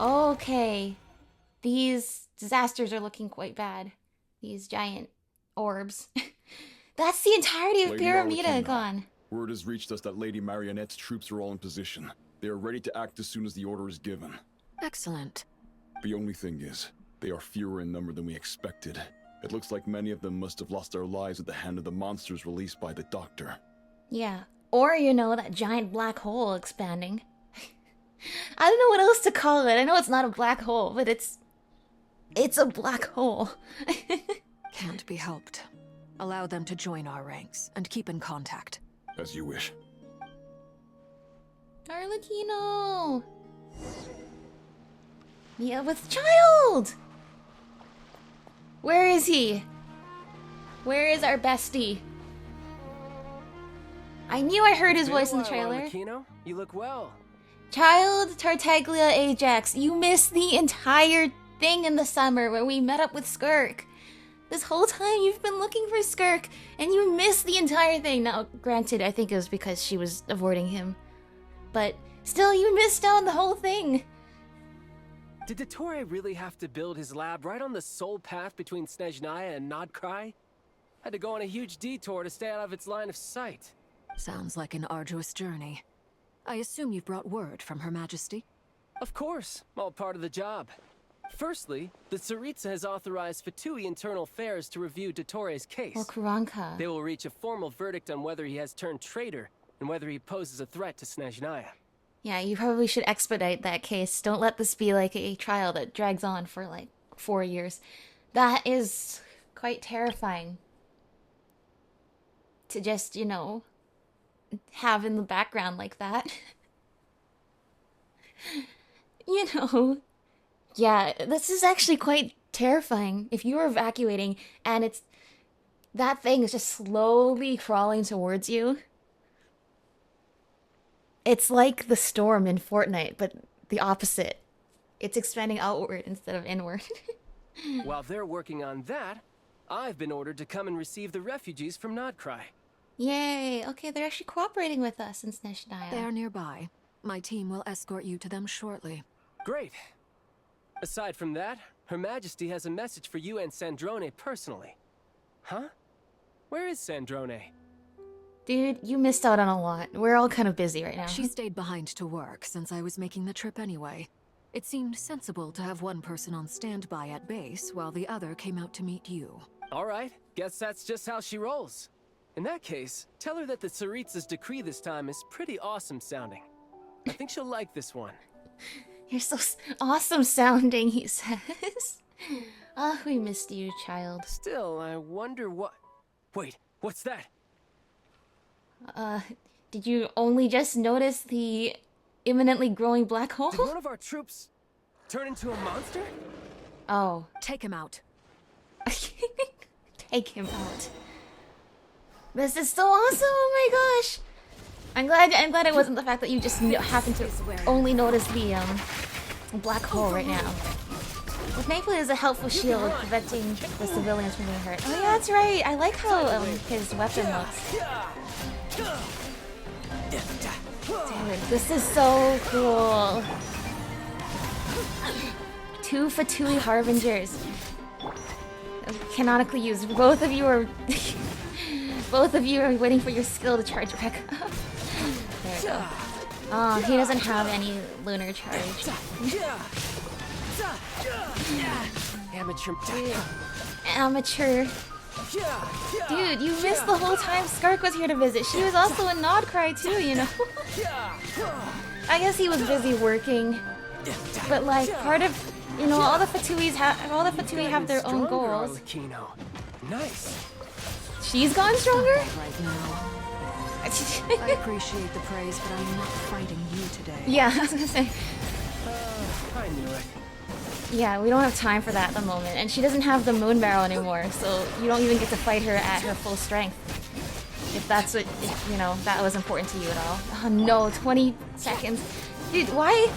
Okay. These disasters are looking quite bad. These giant orbs. That's the entirety of Lady Pyramida Archon, gone. word has reached us that Lady Marionette's troops are all in position. They are ready to act as soon as the order is given. Excellent. The only thing is, they are fewer in number than we expected. It looks like many of them must have lost their lives at the hand of the monsters released by the Doctor. Yeah. Or, you know, that giant black hole expanding. I don't know what else to call it. I know it's not a black hole, but it's a black hole. Can't be helped. Allow them to join our ranks and keep in contact. As you wish. Arlecchino! Mia with child! Where is he? Where is our bestie? I knew I heard his voice in the trailer. Arlecchino, you look well. Child, Tartaglia, Ajax, you missed the entire thing in the summer when we met up with Skirk. This whole time you've been looking for Skirk, and you missed the entire thing. Now, granted, I think it was because she was avoiding him. But still, you missed out on the whole thing. Did Dottore really have to build his lab right on the sole path between Snezhnaya and Nod-Krai? Had to go on a huge detour to stay out of its line of sight. Sounds like an arduous journey. I assume you've brought word from Her Majesty? Of course, all part of the job. Firstly, the Tsaritsa has authorized Fatui Internal Affairs to review Dottore's case. Or Kuranka. They will reach a formal verdict on whether he has turned traitor and whether he poses a threat to Snezhnaya. Yeah, you probably should expedite that case. Don't let this be like a trial that drags on for like 4 years. That is quite terrifying. To just, you know, have in the background like that. You know, yeah, this is actually quite terrifying. If you are evacuating and it's that thing is just slowly crawling towards you. It's like the storm in Fortnite, but the opposite. It's expanding outward instead of inward. While they're working on that, I've been ordered to come and receive the refugees from Nod-Krai. Yay! Okay, they're actually cooperating with us in Snezhnaya. They're nearby. My team will escort you to them shortly. Great. Aside from that, Her Majesty has a message for you and Sandrone personally. Huh? Where is Sandrone? Dude, you missed out on a lot. We're all kind of busy right now. She stayed behind to work since I was making the trip anyway. It seemed sensible to have one person on standby at base while the other came out to meet you. All right, guess that's just how she rolls. In that case, tell her that the Tsaritsa's decree this time is pretty awesome sounding. I think she'll like this one. You're so awesome sounding, he says. Ah, we missed you, child. Still, I wonder what... Wait, what's that? Did you only just notice the imminently growing black hole? Did one of our troops turn into a monster? Oh. Take him out. Take him out. This is so awesome! Oh my gosh! I'm glad it wasn't the fact that you just happened to only notice the black hole right now. Well, thankfully, there's a helpful shield preventing the civilians from being hurt. Oh yeah, that's right. I like how his weapon looks. Dude, this is so cool. 2 Fatui Harbingers. Canonically used. Both of you are waiting for your skill to charge back up. There we go. Oh, he doesn't have any lunar charge. Amateur. Dude. Amateur. Dude, you missed the whole time Skirk was here to visit. She was also in Nod-Krai too, you know? I guess he was busy working. But like, part of, you know, all the Fatui have their own goals. Nice. She's gone stronger? Right now. I appreciate the praise, but I'm not fighting you today. Yeah, I was gonna say. I knew it. Yeah, we don't have time for that at the moment. And she doesn't have the moon barrel anymore, so you don't even get to fight her at her full strength. If that's what, you know, that was important to you at all. Oh no, 20 seconds. Dude, why?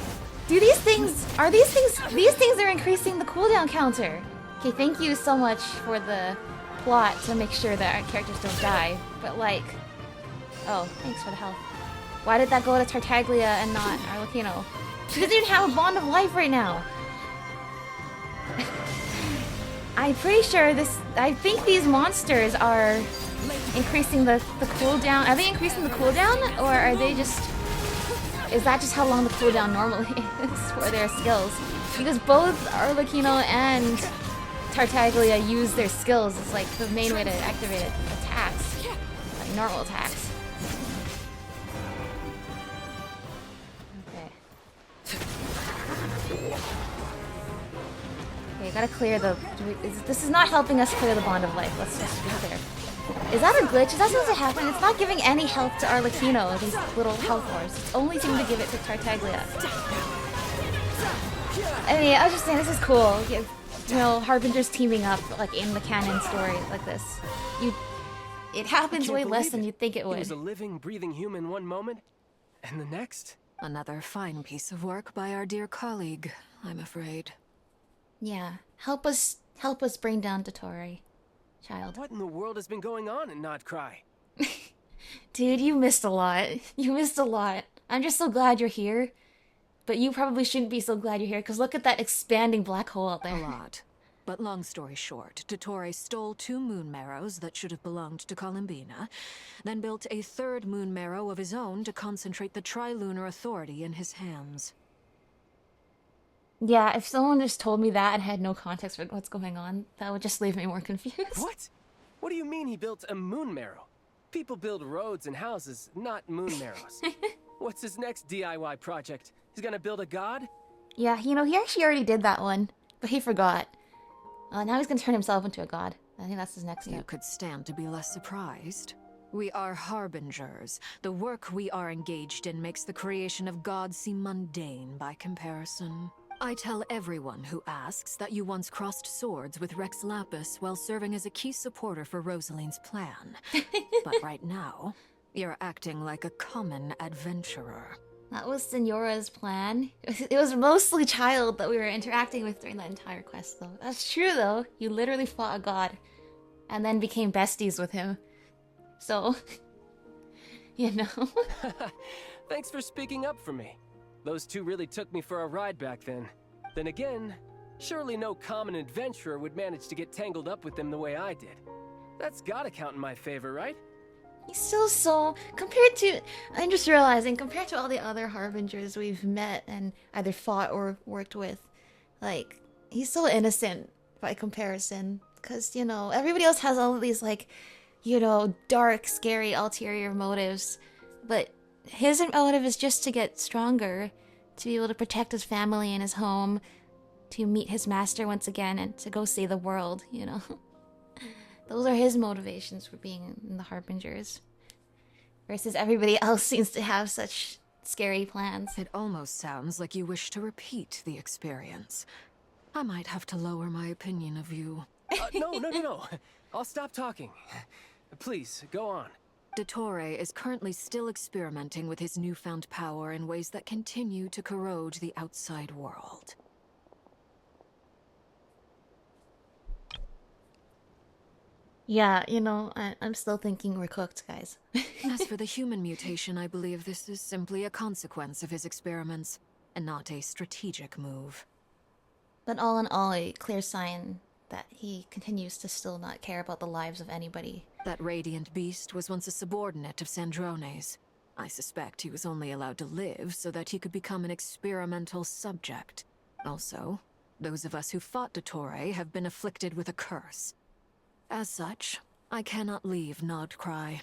Do these things are increasing the cooldown counter. Okay, thank you so much for the plot to make sure that our characters don't die. But like, oh, thanks for the help. Why did that go to Tartaglia and not Arlecchino? He doesn't even have a bond of life right now. I'm pretty sure this. I think these monsters are increasing the cooldown. Are they increasing the cooldown, or are they just? Is that just how long the cooldown normally is for their skills? Because both Arlecchino and Tartaglia use their skills as like the main way to activate attacks, like normal attacks. Okay, gotta clear the... This is not helping us clear the Bond of Life, let's just be clear. Is that a glitch? Is that supposed to happen? It's not giving any health to Arlecchino, these little health bars. It's only seeming to give it to Tartaglia. I mean, I was just saying, this is cool. You know, Harbingers teaming up, like, in the canon story like this. It happens way less than you'd think it would. He was a living, breathing human one moment, and the next... Another fine piece of work by our dear colleague, I'm afraid. Yeah, help us bring down Dottore, child. What in the world has been going on in Nod-Krai? Dude, you missed a lot. You missed a lot. I'm just so glad you're here. But you probably shouldn't be so glad you're here, because look at that expanding black hole out there. A lot. But long story short, Dottore stole 2 moon marrows that should have belonged to Columbina, then built a 3rd moon marrow of his own to concentrate the Tri-Lunar Authority in his hands. Yeah, if someone just told me that and had no context for what's going on, that would just leave me more confused. What? What do you mean he built a moon marrow? People build roads and houses, not moon marrows. What's his next DIY project? He's gonna build a god? Yeah, you know, he actually already did that one, but he forgot. Now he's gonna turn himself into a god. I think that's his next step. You could stand to be less surprised. We are harbingers. The work we are engaged in makes the creation of gods seem mundane by comparison. I tell everyone who asks that you once crossed swords with Rex Lapis while serving as a key supporter for Rosaline's plan. But right now, you're acting like a common adventurer. That was Senora's plan. It was mostly Child that we were interacting with during that entire quest, though. That's true, though. You literally fought a god, and then became besties with him. So, you know. Thanks for speaking up for me. Those 2 really took me for a ride back then. Then again, surely no common adventurer would manage to get tangled up with them the way I did. That's gotta count in my favor, right? He's still so... Compared to... I'm just realizing, compared to all the other Harbingers we've met and either fought or worked with, like, he's so innocent by comparison. Because, you know, everybody else has all of these, like, you know, dark, scary, ulterior motives. But his motive is just to get stronger, to be able to protect his family and his home, to meet his master once again, and to go save the world, you know? Those are his motivations for being in the Harbingers. Versus everybody else seems to have such scary plans. It almost sounds like you wish to repeat the experience. I might have to lower my opinion of you. No. I'll stop talking. Please, go on. Dottore is currently still experimenting with his newfound power in ways that continue to corrode the outside world. Yeah, you know, I'm still thinking we're cooked, guys. As for the human mutation, I believe this is simply a consequence of his experiments, and not a strategic move. But all in all, a clear sign that he continues to still not care about the lives of anybody. That radiant beast was once a subordinate of Sandrone's. I suspect he was only allowed to live so that he could become an experimental subject. Also, those of us who fought Dottore have been afflicted with a curse. As such, I cannot leave Nod-Krai.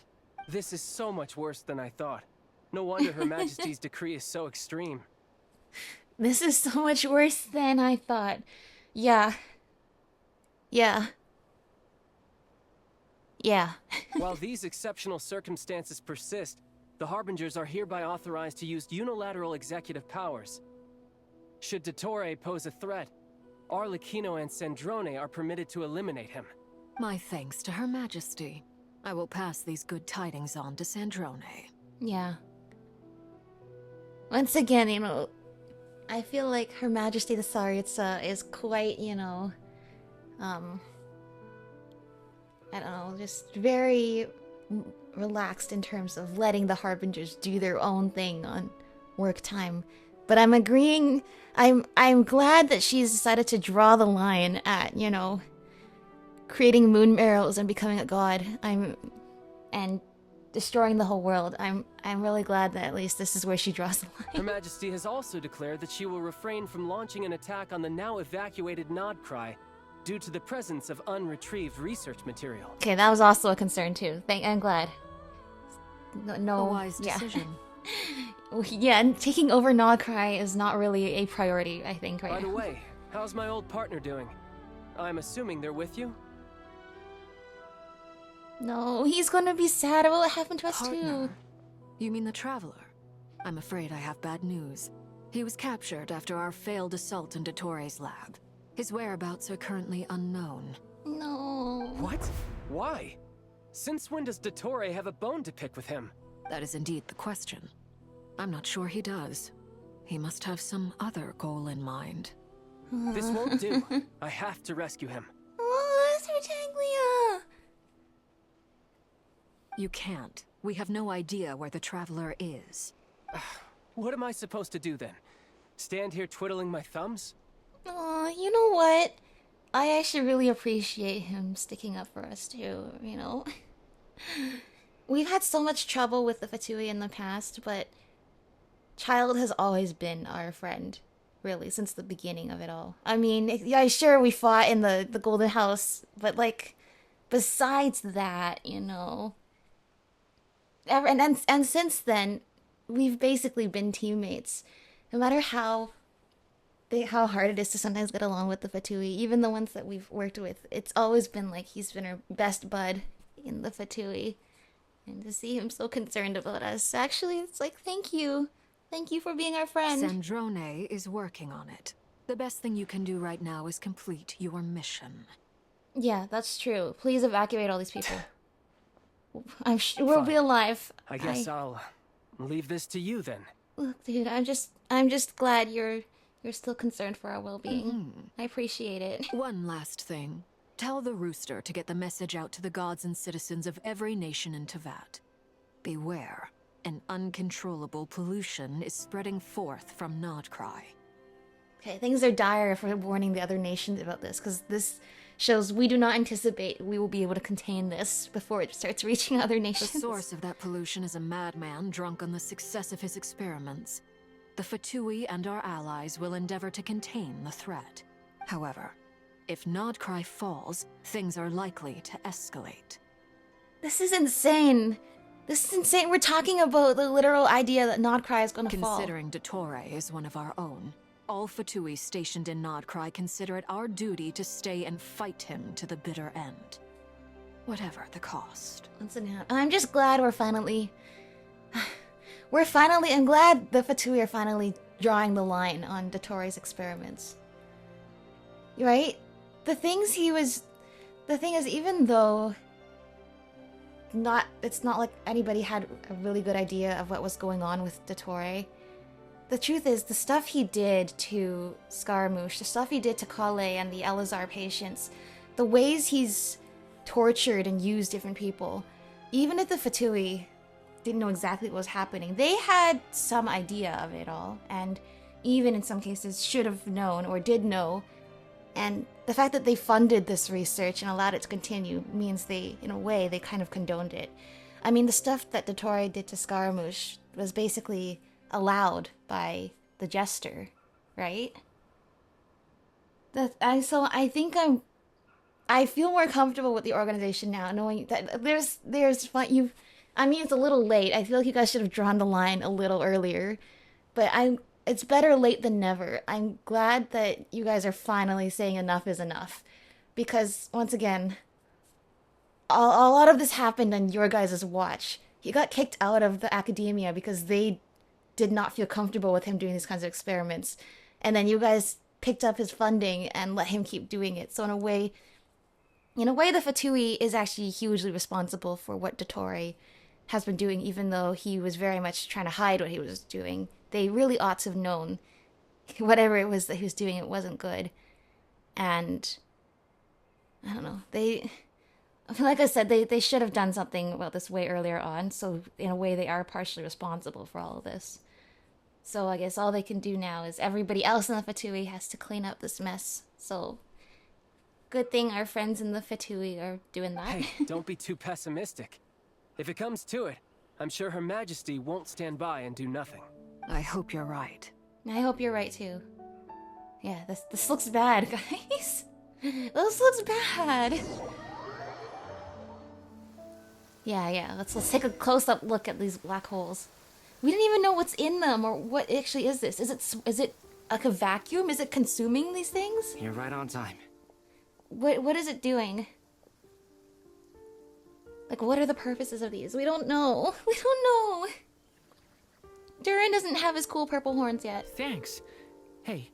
This is so much worse than I thought. No wonder Her Majesty's decree is so extreme. This is so much worse than I thought. Yeah. Yeah. While these exceptional circumstances persist, the Harbingers are hereby authorized to use unilateral executive powers. Should Dottore pose a threat, Arlecchino and Sandrone are permitted to eliminate him. My thanks to Her Majesty. I will pass these good tidings on to Sandrone. Yeah. Once again, you know, I feel like Her Majesty the Tsaritsa is quite, you know, I don't know, just very relaxed in terms of letting the Harbingers do their own thing on work time. But I'm agreeing. I'm glad that she's decided to draw the line at, you know, creating moon arrows and becoming a god. And destroying the whole world. I'm really glad that at least this is where she draws the line. Her Majesty has also declared that she will refrain from launching an attack on the now evacuated Nod-Krai due to the presence of unretrieved research material. Okay, that was also a concern too. I'm glad. No, A wise decision. Yeah, and taking over Nod-Krai is not really a priority, I think, right By the now. way, how's my old partner doing? I'm assuming they're with you? No, he's gonna be sad about what happened to us Partner? too. You mean the Traveler? I'm afraid I have bad news. He was captured after our failed assault into Torre's lab. His whereabouts are currently unknown. No. What? Why? Since when does Dottore have a bone to pick with him? That is indeed the question. I'm not sure he does. He must have some other goal in mind. This won't do. I have to rescue him. Oh, Tartaglia. You can't. We have no idea where the Traveler is. What am I supposed to do then? Stand here twiddling my thumbs? Oh, you know what? I actually really appreciate him sticking up for us too, you know? We've had so much trouble with the Fatui in the past, but Child has always been our friend, really, since the beginning of it all. I mean, yeah, sure, we fought in the Golden House, but, like, besides that, you know... And since then, we've basically been teammates. No matter how hard it is to sometimes get along with the Fatui, even the ones that we've worked with, it's always been like he's been our best bud in the Fatui. And to see him so concerned about us, actually, it's like, thank you. Thank you for being our friend. Sandrone is working on it. The best thing you can do right now is complete your mission. Yeah, that's true. Please evacuate all these people. I'm sure we'll be Fine. alive. I guess I'll leave this to you then. Look, dude, I'm just glad you're still concerned for our well-being. I appreciate it. One last thing. Tell the Rooster to get the message out to the gods and citizens of every nation in Tevat. Beware. An uncontrollable pollution is spreading forth from Nod-Krai. Okay, things are dire if we're warning the other nations about this, because this shows we do not anticipate we will be able to contain this before it starts reaching other The nations. source of that pollution is a madman drunk on the success of his experiments. The Fatui and our allies will endeavor to contain the threat. However, if Nod-Krai falls, things are likely to escalate. This is insane. This is insane. We're talking about the literal idea that Nod-Krai is going to fall. Considering Dottore is one of our own, all Fatui stationed in Nod-Krai consider it our duty to stay and fight him to the bitter end. Whatever the cost. I'm just glad we're finally... I'm glad the Fatui are finally drawing the line on Dottore's experiments. Right? The thing is, even though it's not like anybody had a really good idea of what was going on with Dottore, the truth is, the stuff he did to Scaramouche, the stuff he did to Kale and the Elazar patients, the ways he's tortured and used different people, even if the Fatui didn't know exactly what was happening, they had some idea of it all, and even in some cases should have known or did know. And the fact that they funded this research and allowed it to continue means they, in a way, they kind of condoned it. I mean, the stuff that Dottore did to Scaramouche was basically allowed by the Jester, right? I feel more comfortable with the organization now, knowing that there's fun. I mean, it's a little late. I feel like you guys should have drawn the line a little earlier, but it's better late than never. I'm glad that you guys are finally saying enough is enough, because once again, a lot of this happened on your guys' watch. He got kicked out of the academia because they did not feel comfortable with him doing these kinds of experiments, and then you guys picked up his funding and let him keep doing it. So in a way, the Fatui is actually hugely responsible for what Dottore has been doing, even though he was very much trying to hide what he was doing. They really ought to have known whatever it was that he was doing, it wasn't good. And I don't know, like I said, they should have done something about this way earlier on, so in a way they are partially responsible for all of this. So I guess all they can do now is everybody else in the Fatui has to clean up this mess. So good thing our friends in the Fatui are doing that. Hey, don't be too pessimistic. If it comes to it, I'm sure Her Majesty won't stand by and do nothing. I hope you're right. I hope you're right too. Yeah, this looks bad, guys. This looks bad. Yeah. Let's take a close-up look at these black holes. We didn't even know what's in them or what actually is this. Is it like a vacuum? Is it consuming these things? You're right on time. What is it doing? Like, what are the purposes of these? We don't know. We don't know. Durin doesn't have his cool purple horns yet. Thanks. Hey,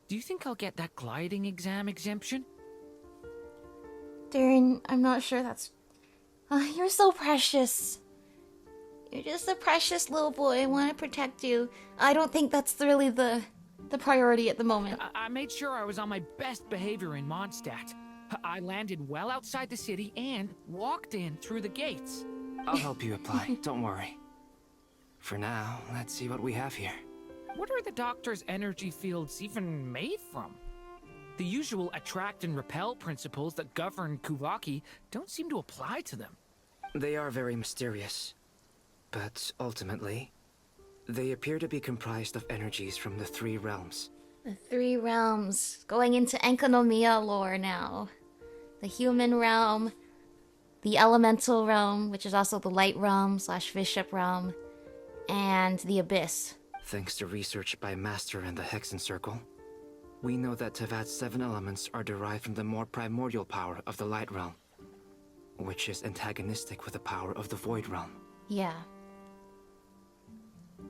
do you think I'll get that gliding exam exemption? Durin, I'm not sure that's... you're so precious. You're just a precious little boy. I want to protect you. I don't think that's really the priority at the moment. I made sure I was on my best behavior in Mondstadt. I landed well outside the city and walked in through the gates. I'll help you apply, don't worry. For now, let's see what we have here. What are the doctor's energy fields even made from? The usual attract and repel principles that govern Kuvaki don't seem to apply to them. They are very mysterious. But ultimately, they appear to be comprised of energies from the 3 realms. The 3 realms. Going into Enkanomiya lore now. The human realm, the elemental realm, which is also the light realm / bishop realm, and the abyss. Thanks to research by Master and the Hexen Circle, we know that Tevat's 7 elements are derived from the more primordial power of the light realm, which is antagonistic with the power of the void realm. Yeah.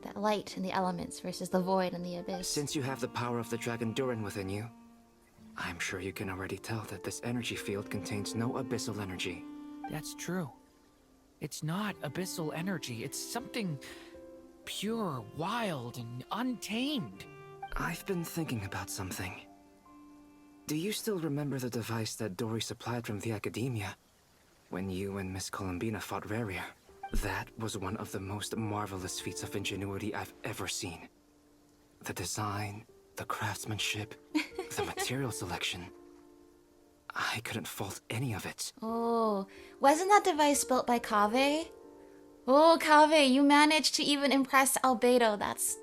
The light and the elements versus the void and the abyss. Since you have the power of the dragon Durin within you, I'm sure you can already tell that this energy field contains no abyssal energy. That's true. It's not abyssal energy. It's something pure, wild, and untamed. I've been thinking about something. Do you still remember the device that Dory supplied from the Academia when you and Miss Columbina fought Raria? That was one of the most marvelous feats of ingenuity I've ever seen. The design, the craftsmanship, the material selection. I couldn't fault any of it. Oh, wasn't that device built by Kaveh? Oh, Kaveh, you managed to even impress Albedo. That's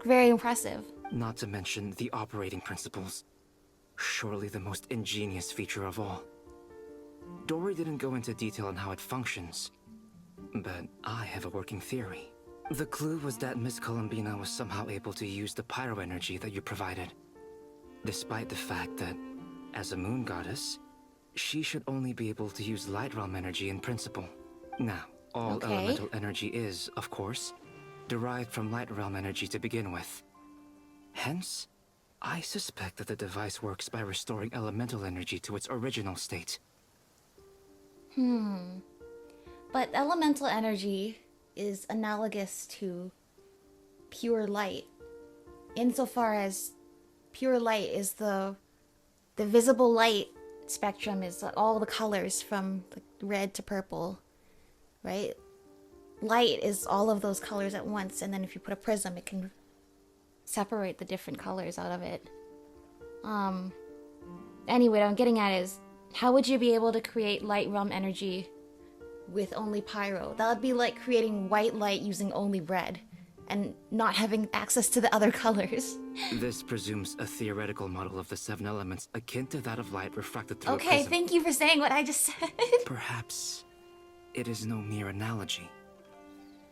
very impressive. Not to mention the operating principles. Surely the most ingenious feature of all. Dory didn't go into detail on how it functions, but I have a working theory. The clue was that Miss Columbina was somehow able to use the pyro energy that you provided, despite the fact that, as a moon goddess, she should only be able to use light realm energy in principle. Now, all elemental energy is, of course, derived from light realm energy to begin with. Hence, I suspect that the device works by restoring elemental energy to its original state. But elemental energy is analogous to pure light, insofar as pure light is the visible light spectrum is all the colors from red to purple, right? Light is all of those colors at once, and then if you put a prism, it can separate the different colors out of it. Anyway, what I'm getting at is, how would you be able to create light realm energy with only pyro? That would be like creating white light using only red and not having access to the other colors. This presumes a theoretical model of the 7 elements akin to that of light refracted through a Okay, prism. thank you for saying what I just said. Perhaps it is no mere analogy.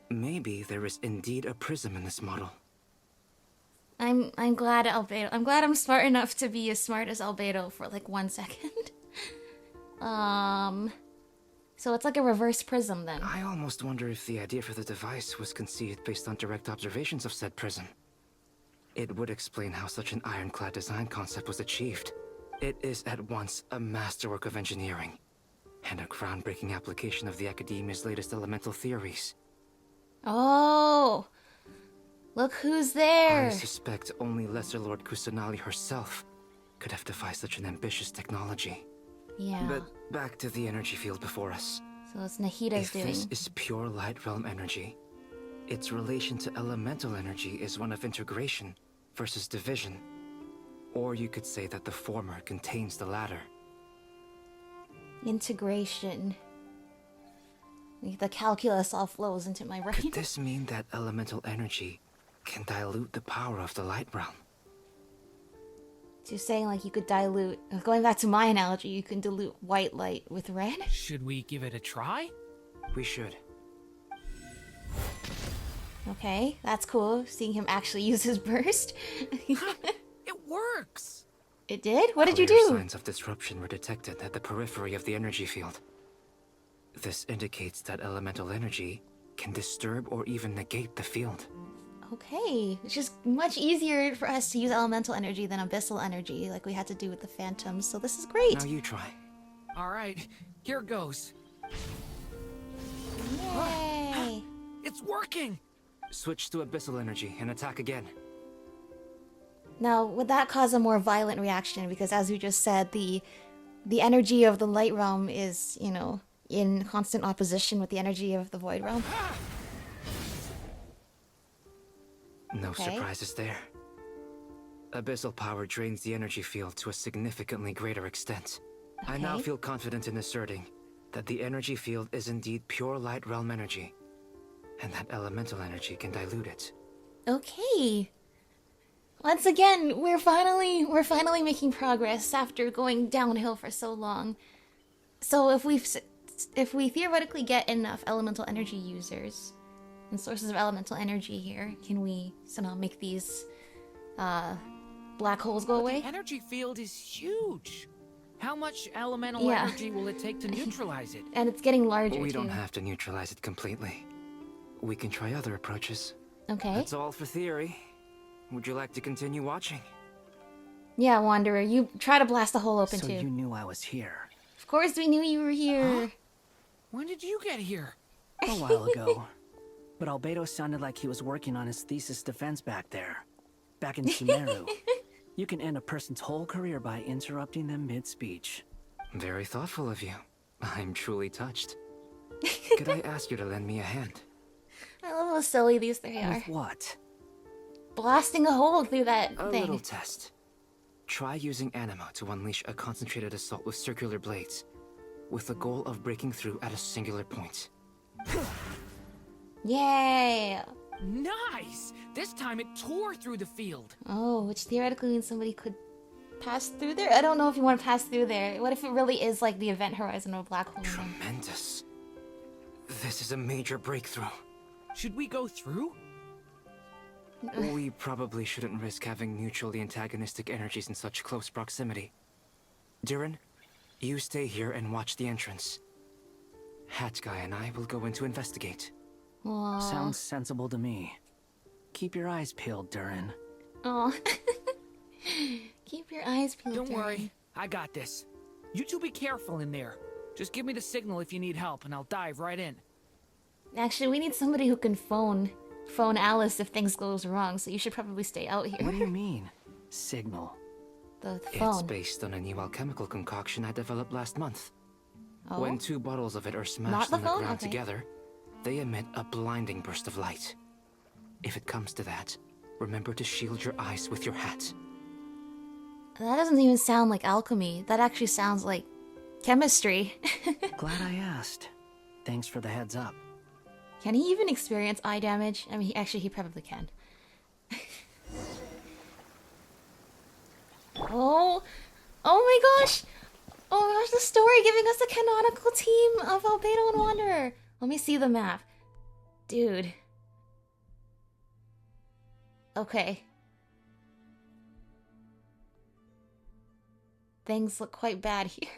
Maybe there is indeed a prism in this model. I'm glad Albedo. I'm glad I'm smart enough to be as smart as Albedo for like 1 second. So it's like a reverse prism then. I almost wonder if the idea for the device was conceived based on direct observations of said prism. It would explain how such an ironclad design concept was achieved. It is at once a masterwork of engineering and a groundbreaking application of the Academia's latest elemental theories. Oh, look who's there. I suspect only Lesser Lord Kusanali herself could have devised such an ambitious technology. Yeah. But back to the energy field before us. So it's Nahida's If doing. this is pure light realm energy, its relation to elemental energy is one of integration versus division. Or you could say that the former contains the latter. Integration. The calculus all flows into my brain. Could this mean that elemental energy can dilute the power of the light realm? So you're saying like you could dilute, going back to my analogy, you can dilute white light with red? Should we give it a try? We should. Okay, that's cool, seeing him actually use his burst. It works! It did? What did you Clear do? signs of disruption were detected at the periphery of the energy field. This indicates that elemental energy can disturb or even negate the field. Okay, it's just much easier for us to use elemental energy than abyssal energy, like we had to do with the phantoms, so this is great. Now you try. Alright, here goes. Yay! It's working! Switch to abyssal energy and attack again. Now, would that cause a more violent reaction? Because as you just said, the energy of the light realm is, you know, in constant opposition with the energy of the void realm. No Okay. surprises there. Abyssal power drains the energy field to a significantly greater extent. I now Okay. feel confident in asserting that the energy field is indeed pure light realm energy, and that elemental energy can dilute it. Okay. Once again, we're finally making progress after going downhill for so long. So if we theoretically get enough elemental energy users and sources of elemental energy here, can we somehow make these black holes go away? The energy field is huge. How much elemental Yeah. energy will it take to neutralize it? And it's getting larger We too. don't have to neutralize it completely. We can try other approaches. Okay. That's all for theory. Would you like to continue watching? Yeah, Wanderer, you try to blast the hole open So too. you knew I was here. Of course we knew you were here. When did you get here? A while ago. But Albedo sounded like he was working on his thesis defense back there. Back in Sumeru. You can end a person's whole career by interrupting them mid-speech. Very thoughtful of you. I'm truly touched. Could I ask you to lend me a hand? I love how silly these three are. With what? Blasting a hole through that A thing. little test. Try using Anima to unleash a concentrated assault with circular blades, with the goal of breaking through at a singular point. Yay! Nice! This time it tore through the field. Oh, which theoretically means somebody could pass through there? I don't know if you want to pass through there. What if it really is like the event horizon of a black hole? Tremendous. This is a major breakthrough. Should we go through? We probably shouldn't risk having mutually antagonistic energies in such close proximity. Durin, you stay here and watch the entrance. Hat Guy and I will go in to investigate. Wow. Sounds sensible to me. Keep your eyes peeled, Durin. Oh. Keep your eyes peeled. Don't Durin. worry, I got this. You two be careful in there. Just give me the signal if you need help, and I'll dive right in. Actually, we need somebody who can phone Alice if things goes wrong, so you should probably stay out here. What do you mean? Signal. The It's phone. based on a new alchemical concoction I developed last month. Oh? When two bottles of it are Not smashed the on the phone? ground Okay. together, they emit a blinding burst of light. If it comes to that, remember to shield your eyes with your hat. That doesn't even sound like alchemy. That actually sounds like chemistry. Glad I asked. Thanks for the heads up. Can he even experience eye damage? I mean, he probably can. Oh my gosh! Oh my gosh, the story giving us a canonical team of Albedo and Wanderer. Let me see the map. Dude. Okay. Things look quite bad here.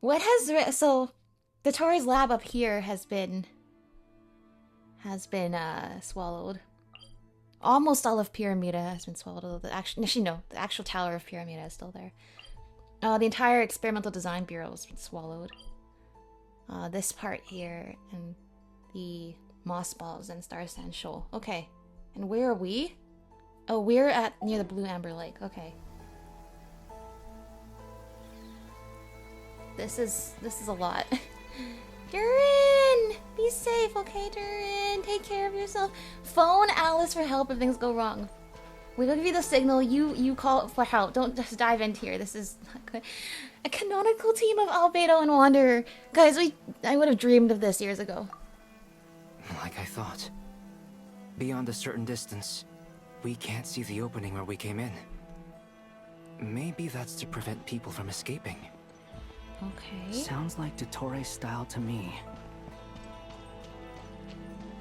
What has... So, the Tori's lab up here has been swallowed. Almost all of Pyramida has been swallowed, although the actual tower of Pyramida is still there. The entire Experimental Design Bureau has been swallowed. This part here, and the Moss Balls and Star Sand Shoal. Okay. And where are we? Oh, we're near the Blue Amber Lake. Okay. This is a lot. You're in! Durin! Be safe, okay, Durin? Take care of yourself. Phone Alice for help if things go wrong. We will give you the signal, you call for help. Don't just dive into here. This is not good. A canonical team of Albedo and Wanderer. Guys, I would have dreamed of this years ago. Like I thought. Beyond a certain distance, we can't see the opening where we came in. Maybe that's to prevent people from escaping. Okay. Sounds like Dottore style to me.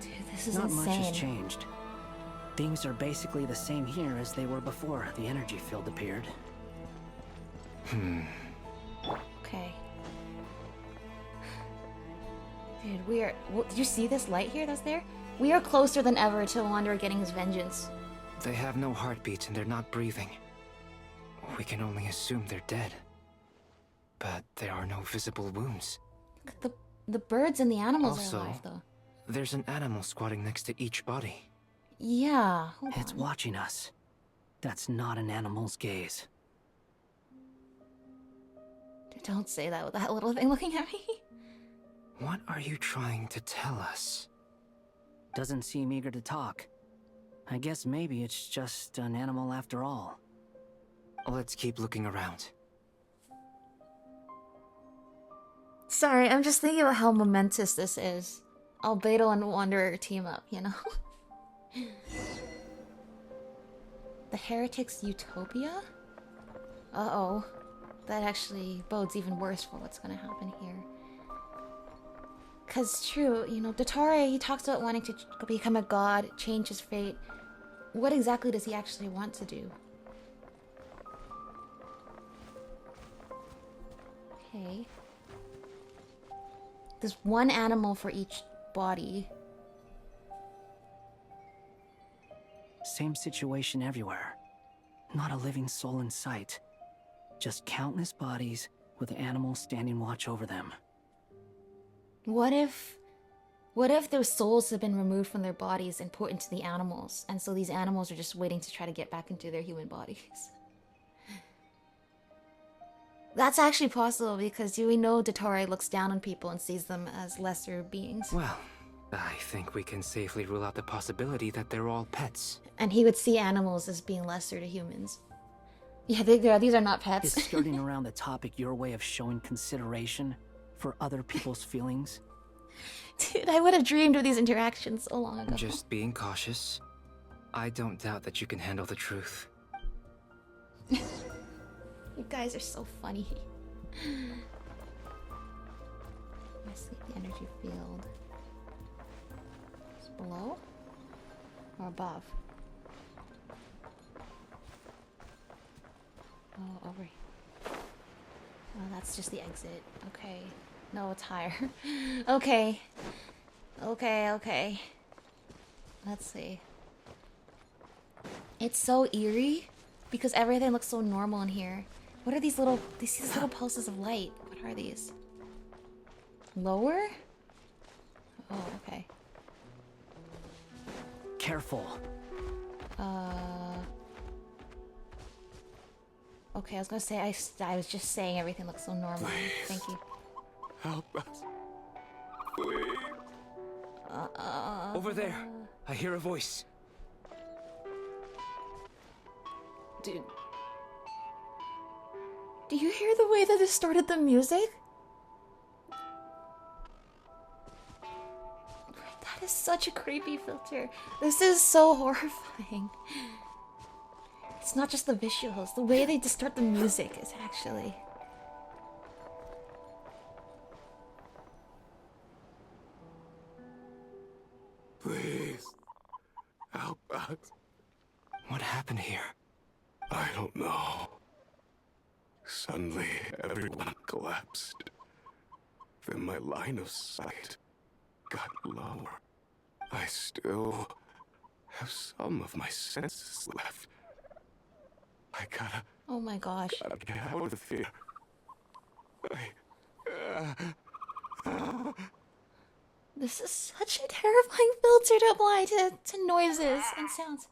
Dude, this is Not insane. much has changed. Things are basically the same here as they were before the energy field appeared. Okay. Dude, we are... Did you see this light here that's there? We are closer than ever to Wanderer getting his vengeance. They have no heartbeats and they're not breathing. We can only assume they're dead. But there are no visible wounds. The birds and the animals Also, are alive, though. There's an animal squatting next to each body. Yeah, hold It's on. watching us. That's not an animal's gaze. Don't say that with that little thing looking at me. What are you trying to tell us? Doesn't seem eager to talk. I guess maybe it's just an animal after all. Let's keep looking around. Sorry, I'm just thinking about how momentous this is. Albedo and Wanderer team up, you know? The Heretics' Utopia? Uh-oh. That actually bodes even worse for what's gonna happen here. Cause true, you know, Dottore, he talks about wanting to become a god, change his fate. What exactly does he actually want to do? Okay. There's one animal for each body. Same situation everywhere. Not a living soul in sight. Just countless bodies with animals standing watch over them. What if their souls have been removed from their bodies and put into the animals, and so these animals are just waiting to try to get back into their human bodies? That's actually possible because we know Dottore looks down on people and sees them as lesser beings. Well, I think we can safely rule out the possibility that they're all pets. And he would see animals as being lesser to humans. Yeah, these are not pets. Is skirting around the topic your way of showing consideration for other people's feelings? Dude, I would have dreamed of these interactions so long ago. Just being cautious. I don't doubt that you can handle the truth. You guys are so funny. Let's see the energy field. Is it below? Or above? Oh, over here. Oh, that's just the exit. Okay. No, it's higher. Okay. Okay. Let's see. It's so eerie because everything looks so normal in here. What are these little pulses of light? What are these? Lower? Oh, okay. Careful. Okay, I was gonna say, I was just saying everything looks so normal. Please. Thank you. Help us. Please. Over there, I hear a voice. Dude. Do you hear the way that it distorted the music? That is such a creepy filter. This is so horrifying. It's not just the visuals. The way they distort the music is actually... Please. Help us. What happened here? I don't know. Suddenly, everyone collapsed. Then my line of sight got lower. I still have some of my senses left. I Oh my gosh. gotta get out of here. This is such a terrifying filter to apply to noises and sounds.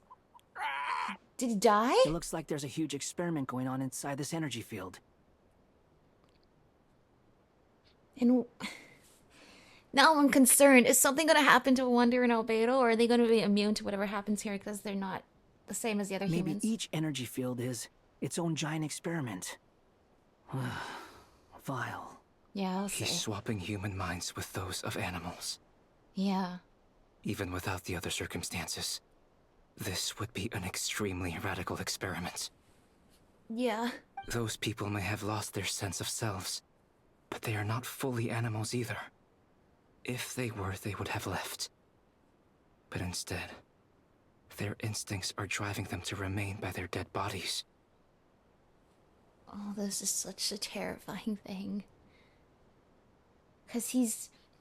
Did he die? It looks like there's a huge experiment going on inside this energy field. And Now I'm concerned. Is something gonna happen to Wonder and Albedo, or are they gonna be immune to whatever happens here because they're not the same as the other Maybe humans? each energy field is its own giant experiment. Vile. Yeah, I'll He's say. swapping human minds with those of animals. Yeah. Even without the other circumstances, this would be an extremely radical experiment. Yeah. Those people may have lost their sense of selves, but they are not fully animals either. If they were, they would have left. But instead, their instincts are driving them to remain by their dead bodies. Oh, this is such a terrifying thing.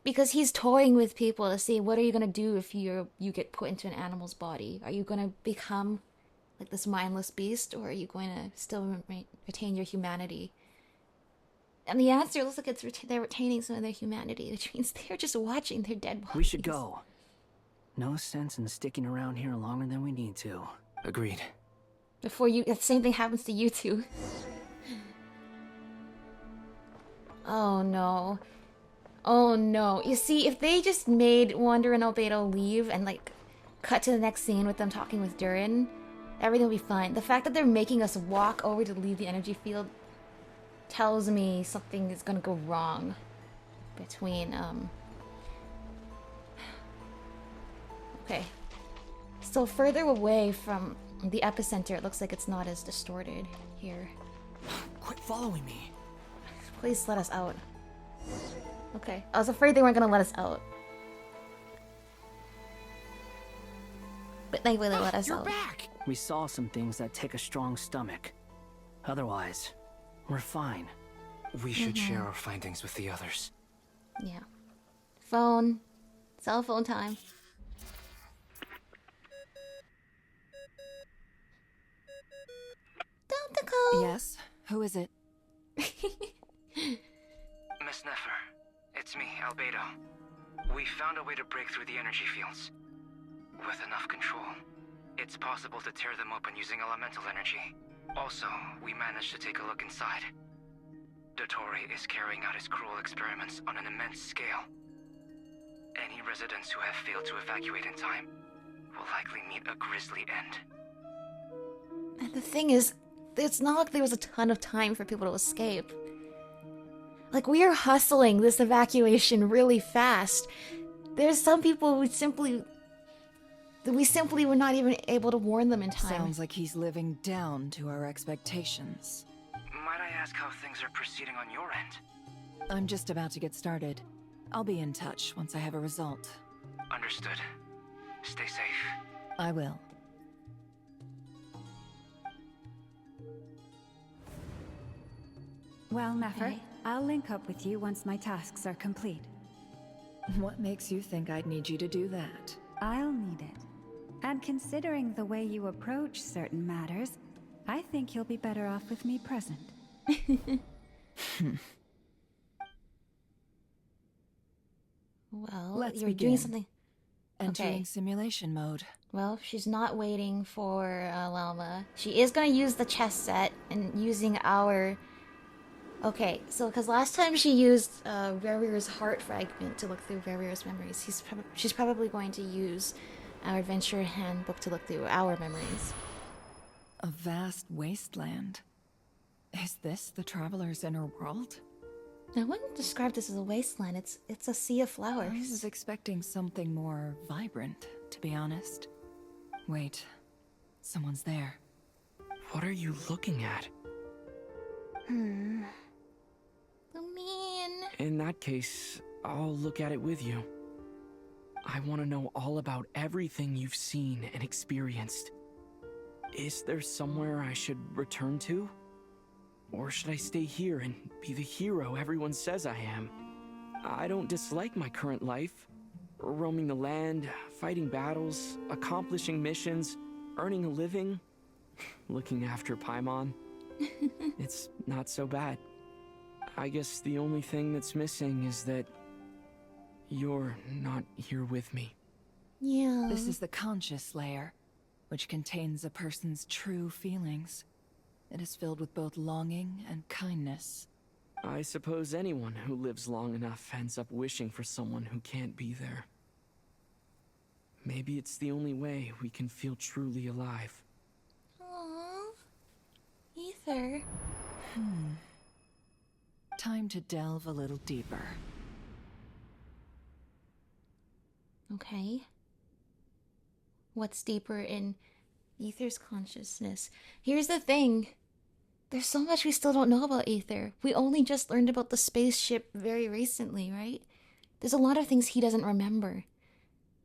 Because he's toying with people to see what are you gonna do if you get put into an animal's body. Are you gonna become like this mindless beast, or are you going to still retain your humanity? And the answer looks like they're retaining some of their humanity, which means they're just watching their dead bodies. We should go. No sense in sticking around here longer than we need to. Agreed. Before the same thing happens to you two. Oh no. Oh no. You see, if they just made Wander and Albedo leave and like cut to the next scene with them talking with Durin, everything will be fine. The fact that they're making us walk over to leave the energy field tells me something is gonna go wrong between, Okay. So further away from the epicenter, it looks like it's not as distorted here. Quit following me. Please let us out. Okay. I was afraid they weren't gonna let us out. But thankfully they let us You're out. back! We saw some things that take a strong stomach. Otherwise, we're fine. We should share our findings with the others. Yeah. Phone. Cell phone time. Tentacle! Yes? Who is it? Miss Nefer, it's me, Albedo. We found a way to break through the energy fields. With enough control, it's possible to tear them open using elemental energy. Also, we managed to take a look inside. Dottore is carrying out his cruel experiments on an immense scale. Any residents who have failed to evacuate in time will likely meet a grisly end. And the thing is, it's not like there was a ton of time for people to escape. Like, we are hustling this evacuation really fast. There's some people we simply were not even able to warn them in time. Sounds like he's living down to our expectations. Might I ask how things are proceeding on your end? I'm just about to get started. I'll be in touch once I have a result. Understood. Stay safe. I will. Well, Nefer, Okay. I'll link up with you once my tasks are complete. What makes you think I'd need you to do that? I'll need it. And considering the way you approach certain matters, I think you'll be better off with me present. Well, Let's you're begin. doing something. Entering Okay. simulation mode. Well, she's not waiting for Llama. She is gonna use the chess set and using our... Okay, so because last time she used Verir's heart fragment to look through Verir's memories, she's probably going to use our adventure handbook to look through our memories. A vast wasteland. Is this the traveler's inner world? I wouldn't describe this as a wasteland. It's a sea of I was flowers. expecting something more vibrant, to be honest. Wait, someone's there. What are you looking at? So mean. In that case, I'll look at it with you. I want to know all about everything you've seen and experienced. Is there somewhere I should return to? Or should I stay here and be the hero everyone says I am? I don't dislike my current life. Roaming the land, fighting battles, accomplishing missions, earning a living, looking after Paimon. It's not so bad. I guess the only thing that's missing is that you're not here with me. Yeah. This is the conscious layer, which contains a person's true feelings. It is filled with both longing and kindness. I suppose anyone who lives long enough ends up wishing for someone who can't be there. Maybe it's the only way we can feel truly alive. Aww. Ether. Time to delve a little deeper. Okay. What's deeper in Ether's consciousness? Here's the thing. There's so much we still don't know about Ether. We only just learned about the spaceship very recently, right? There's a lot of things he doesn't remember.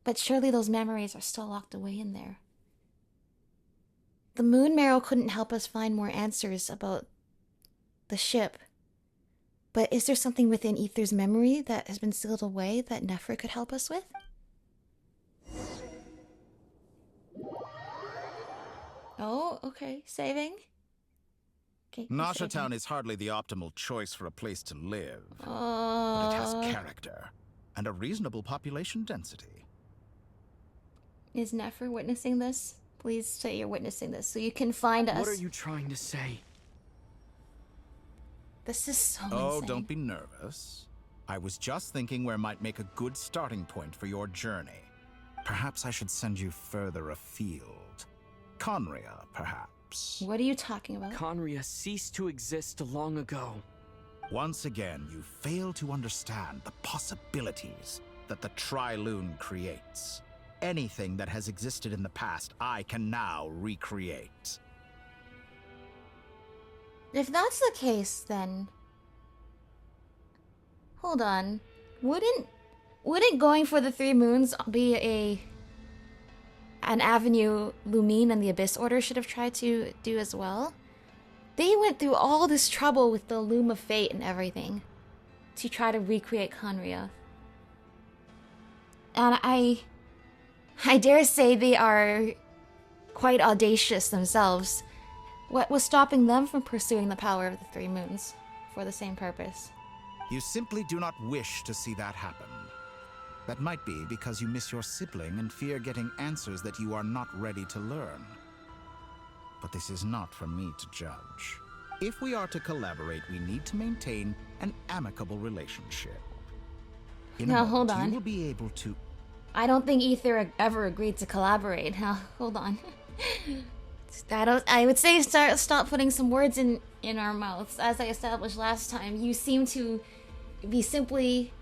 But surely those memories are still locked away in there. The moon marrow couldn't help us find more answers about the ship. But is there something within Ether's memory that has been sealed away that Nefer could help us with? Oh, okay. Saving? Okay. Nasha Town is hardly the optimal choice for a place to live. But it has character and a reasonable population density. Is Nefer witnessing this? Please say you're witnessing this so you can find us. What are you trying to say? This is so Oh, insane. don't be nervous. I was just thinking where might make a good starting point for your journey. Perhaps I should send you further afield. Conria, perhaps. What are you talking about? Conria ceased to exist long ago. Once again, you fail to understand the possibilities that the Tri-Lune creates. Anything that has existed in the past, I can now recreate. If that's the case, then... Hold on. Wouldn't going for the 3 moons be an avenue Lumine and the Abyss Order should have tried to do as well? They went through all this trouble with the Loom of Fate and everything to try to recreate Conria. And I dare say they are quite audacious themselves. What was stopping them from pursuing the power of the 3 moons for the same purpose? You simply do not wish to see that happen. That might be because you miss your sibling and fear getting answers that you are not ready to learn. But this is not for me to judge. If we are to collaborate, we need to maintain an amicable relationship. Now, hold on. You will be able to... I don't think Ether ever agreed to collaborate. Now, hold on. I would say stop putting some words in our mouths. As I established last time, you seem to be simply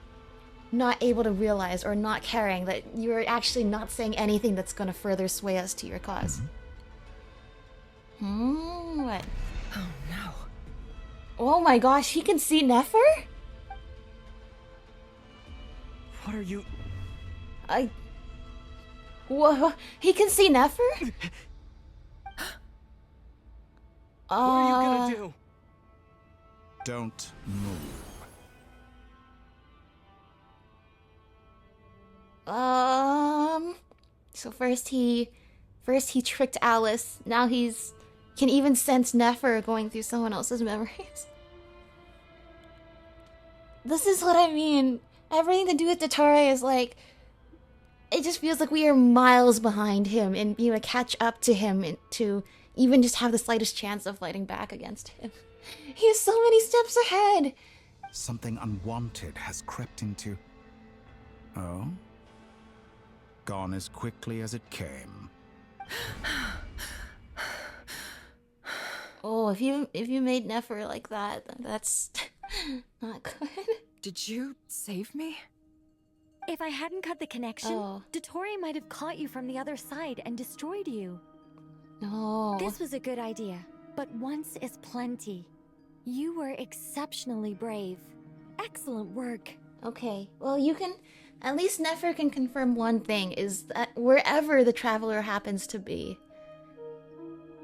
not able to realize or not caring that you're actually not saying anything that's going to further sway us to your cause. What? Oh no. Oh my gosh, he can see Nefer? What are you... Whoa, he can see Nefer? What are you gonna do? Don't move. So first he tricked Alice. Now can even sense Nefer going through someone else's memories. This is what I mean. Everything to do with Dottore is like, it just feels like we are miles behind him and being able to catch up to him and to even just have the slightest chance of fighting back against him. He is so many steps ahead. Something unwanted has crept into... Oh? Gone as quickly as it came. Oh, if you made Nefer like that, that's not good. Did you save me? If I hadn't cut the connection, Oh. Dottore might have caught you from the other side and destroyed you. No. This was a good idea, but once is plenty. You were exceptionally brave. Excellent work. Okay, well you can... At least Nefer can confirm one thing, is that wherever the Traveler happens to be,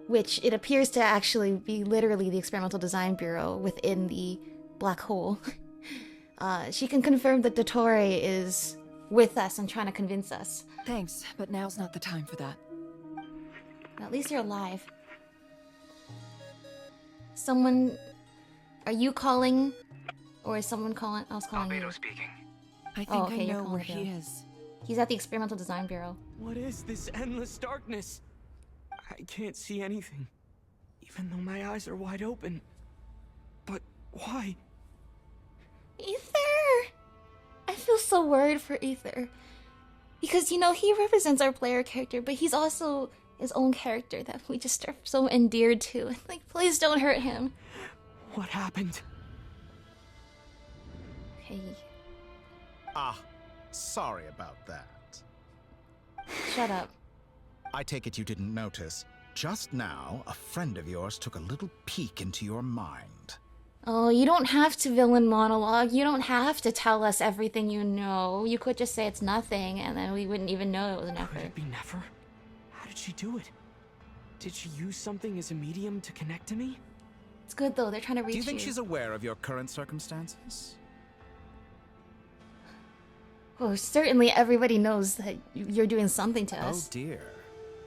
which it appears to actually be literally the Experimental Design Bureau within the black hole, she can confirm that Dottore is with us and trying to convince us. Thanks, but now's not the time for that. At least you're alive. Someone... Are you calling? Or is someone else calling you? speaking. I think okay, I you're know calling where he Bill. is. He's at the Experimental Design Bureau. What is this endless darkness? I can't see anything, even though my eyes are wide open. But why? Ether! I feel so worried for Ether. Because, you know, he represents our player character, but he's also his own character that we just are so endeared to. Like, please don't hurt him. What happened? Okay. Ah, sorry about that. Shut up. I take it you didn't notice. Just now, a friend of yours took a little peek into your mind. Oh, you don't have to villain monologue. You don't have to tell us everything you know. You could just say it's nothing, and then we wouldn't even know it was Nefer. Could it be Nefer? How did she do it? Did she use something as a medium to connect to me? It's good though, they're trying to reach you. Do you think she's aware of your current circumstances? Oh, certainly everybody knows that you're doing something to Oh us. dear.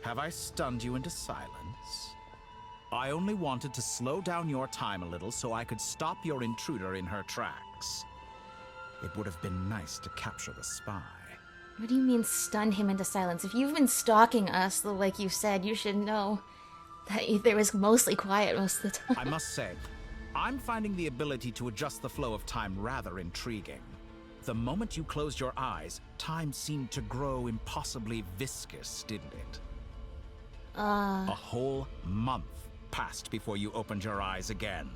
Have I stunned you into silence? I only wanted to slow down your time a little so I could stop your intruder in her tracks. It would have been nice to capture the spy. What do you mean stun him into silence? If you've been stalking us, like you said, you should know that Ether was mostly quiet most of the time. I must say, I'm finding the ability to adjust the flow of time rather intriguing. The moment you closed your eyes, time seemed to grow impossibly viscous, didn't it? A whole month passed before you opened your eyes again.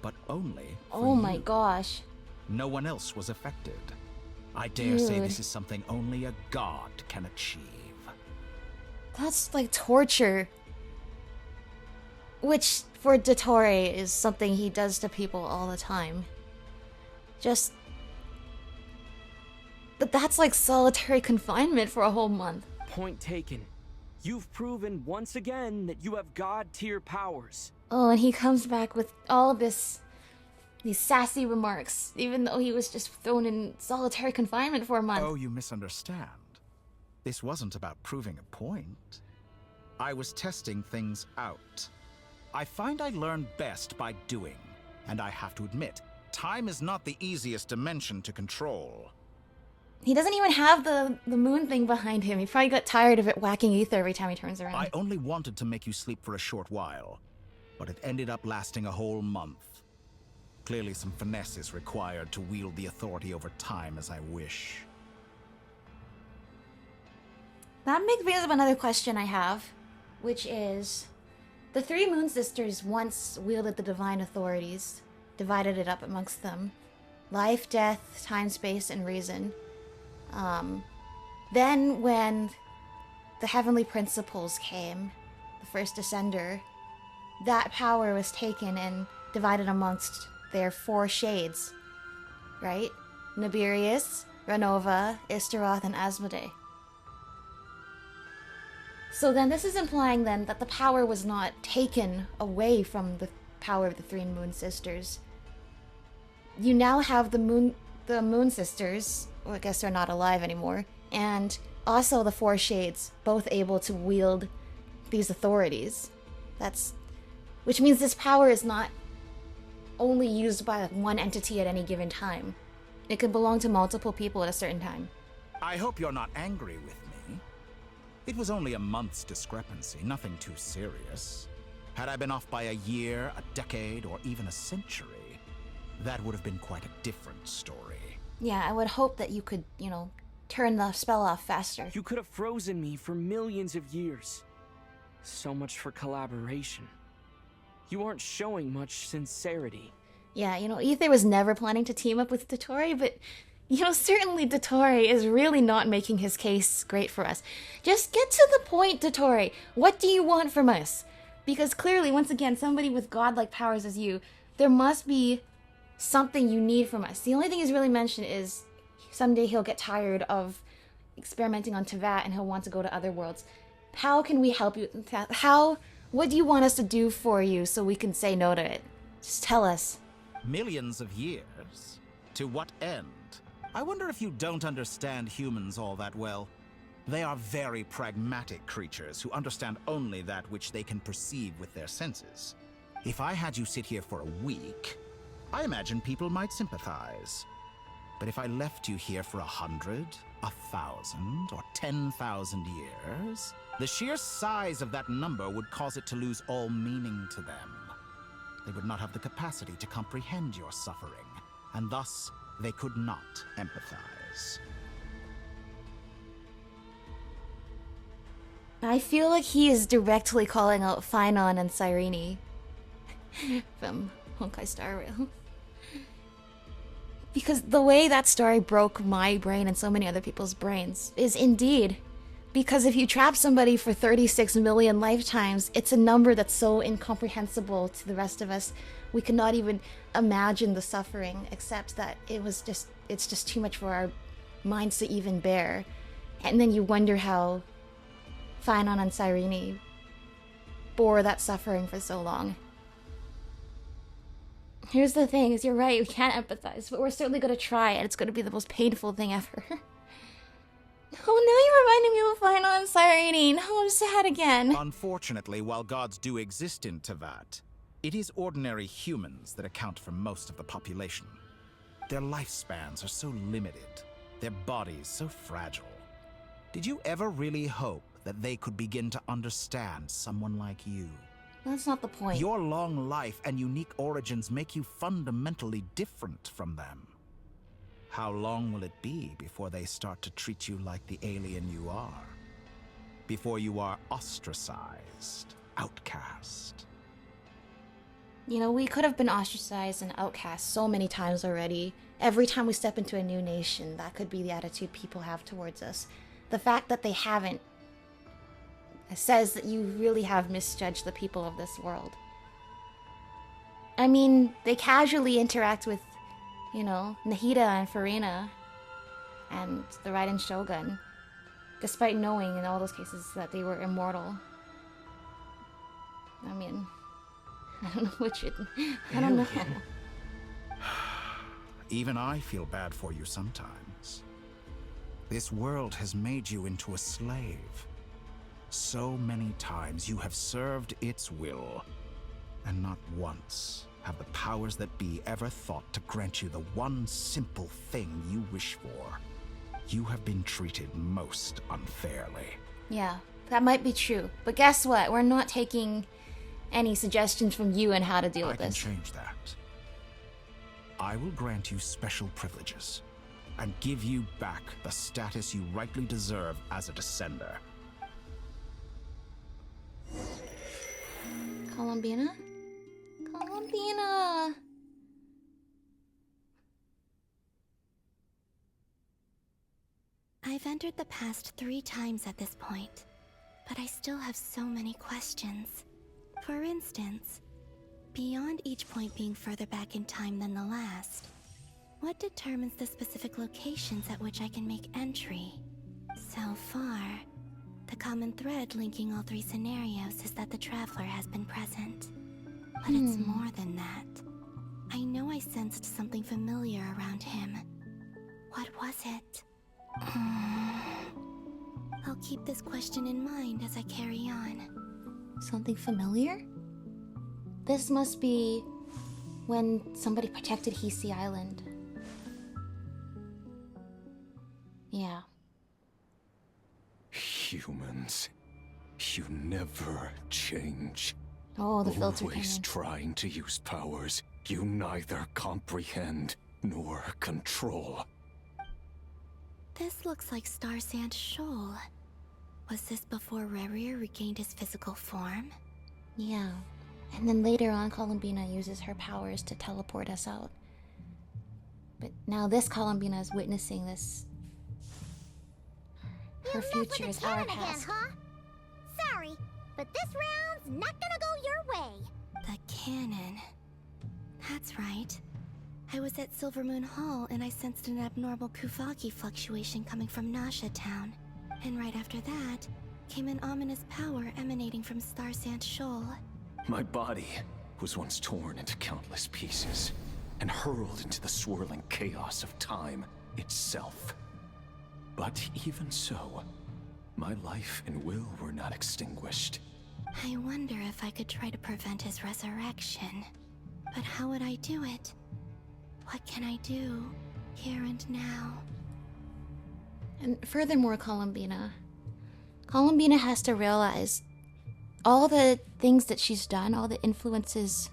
But only for Oh my you. gosh. No one else was affected. I dare say Dude. this is something only a god can achieve. That's like torture. Which, for Dottore, is something he does to people all the time. Just... But that's like solitary confinement for a whole month. Point taken. You've proven once again that you have god-tier powers. Oh, and he comes back with all these sassy remarks, even though he was just thrown in solitary confinement for a month. Oh, you misunderstand. This wasn't about proving a point. I was testing things out. I find I learn best by doing, and I have to admit, time is not the easiest dimension to control. He doesn't even have the moon thing behind him. He probably got tired of it whacking Ether every time he turns around. I only wanted to make you sleep for a short while, but it ended up lasting a whole month. Clearly some finesse is required to wield the authority over time as I wish. That brings up another question I have, which is... The three Moon Sisters once wielded the divine authorities, divided it up amongst them. Life, death, time, space, and reason. Then when the heavenly principles came, the first Ascender, that power was taken and divided amongst their four shades, right? Nibirius, Renova, Istaroth, and Asmodee. So then this is implying then that the power was not taken away from the power of the three Moon Sisters. You now have the Moon Sisters, well, I guess they're not alive anymore, and also the four shades, both able to wield these authorities. Which means this power is not only used by one entity at any given time. It can belong to multiple people at a certain time. I hope you're not angry with me. It was only a month's discrepancy, nothing too serious. Had I been off by a year, a decade, or even a century, that would have been quite a different story. Yeah, I would hope that you could, turn the spell off faster. You could have frozen me for millions of years. So much for collaboration. You aren't showing much sincerity. Yeah, Ether was never planning to team up with Dottore, but, certainly Dottore is really not making his case great for us. Just get to the point, Dottore. What do you want from us? Because clearly, once again, somebody with godlike powers as you, there must be something you need from us. The only thing he's really mentioned is someday he'll get tired of experimenting on Teyvat and he'll want to go to other worlds. How can we help you? What do you want us to do for you so we can say no to it? Just tell us. Millions of years? To what end? I wonder if you don't understand humans all that well. They are very pragmatic creatures who understand only that which they can perceive with their senses. If I had you sit here for a week, I imagine people might sympathize. But if I left you here for 100, 1,000, or 10,000 years, the sheer size of that number would cause it to lose all meaning to them. They would not have the capacity to comprehend your suffering, and thus They could not empathize. I feel like he is directly calling out Phainon and Cyrene from Honkai Star Rail. Because the way that story broke my brain and so many other people's brains is indeed because if you trap somebody for 36 million lifetimes, it's a number that's so incomprehensible to the rest of us. We cannot even imagine the suffering, except that it's just too much for our minds to even bear. And then you wonder how Phainon and Cyrene bore that suffering for so long. Here's the thing, is you're right, we can't empathize, but we're certainly going to try, and it's going to be the most painful thing ever. Oh, now you're reminding me of Phainon and Cyrene. Oh, I'm sad again. Unfortunately, while gods do exist in Tevat, it is ordinary humans that account for most of the population. Their lifespans are so limited, their bodies so fragile. Did you ever really hope that they could begin to understand someone like you? That's not the point. Your long life and unique origins make you fundamentally different from them. How long will it be before they start to treat you like the alien you are? Before you are ostracized, outcast? You know, we could have been ostracized and outcast so many times already. Every time we step into a new nation, that could be the attitude people have towards us. The fact that they haven't says that you really have misjudged the people of this world. I mean, they casually interact with, you know, Nahida and Farina and the Raiden Shogun, despite knowing in all those cases that they were immortal. I mean, I don't know what you... I don't know. Even I feel bad for you sometimes. This world has made you into a slave. So many times you have served its will, and not once have the powers that be ever thought to grant you the one simple thing you wish for. You have been treated most unfairly. Yeah, that might be true. But guess what? We're not taking any suggestions from you on how to deal with this. I can change that. I will grant you special privileges, and give you back the status you rightly deserve as a descender. Columbina? Columbina! I've entered the past 3 times at this point, but I still have so many questions. For instance, beyond each point being further back in time than the last, what determines the specific locations at which I can make entry? So far, the common thread linking all 3 scenarios is that the Traveler has been present. But it's more than that. I know I sensed something familiar around him. What was it? I'll keep this question in mind as I carry on. Something familiar? This must be when somebody protected Hisi Island. Yeah. Humans, you never change. Oh, the filter Always cannon. trying to use powers you neither comprehend nor control. This looks like Star Sand Shoal. Was this before Rerir regained his physical form? Yeah. And then later on, Columbina uses her powers to teleport us out. But now this Columbina is witnessing this. Her future is our past. Again, huh? Sorry, but this round's not gonna go your way. The cannon. That's right. I was at Silver Moon Hall and I sensed an abnormal Kuvagi fluctuation coming from Nasha Town. And right after that, came an ominous power emanating from Star Sand Shoal. My body was once torn into countless pieces and hurled into the swirling chaos of time itself. But even so, my life and will were not extinguished. I wonder if I could try to prevent his resurrection. But how would I do it? What can I do, here and now? And furthermore, Columbina has to realize all the things that she's done, all the influences,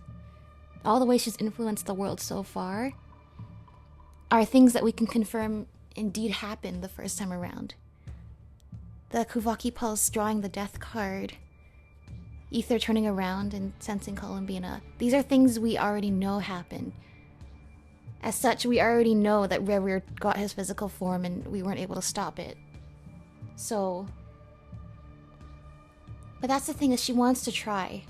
all the ways she's influenced the world so far, are things that we can confirm indeed happened the first time around. The Kuvaki Pulse drawing the death card, Ether turning around and sensing Columbina. These are things we already know happen. As such, we already know that Rerear got his physical form and we weren't able to stop it. So... But that's the thing, is she wants to try.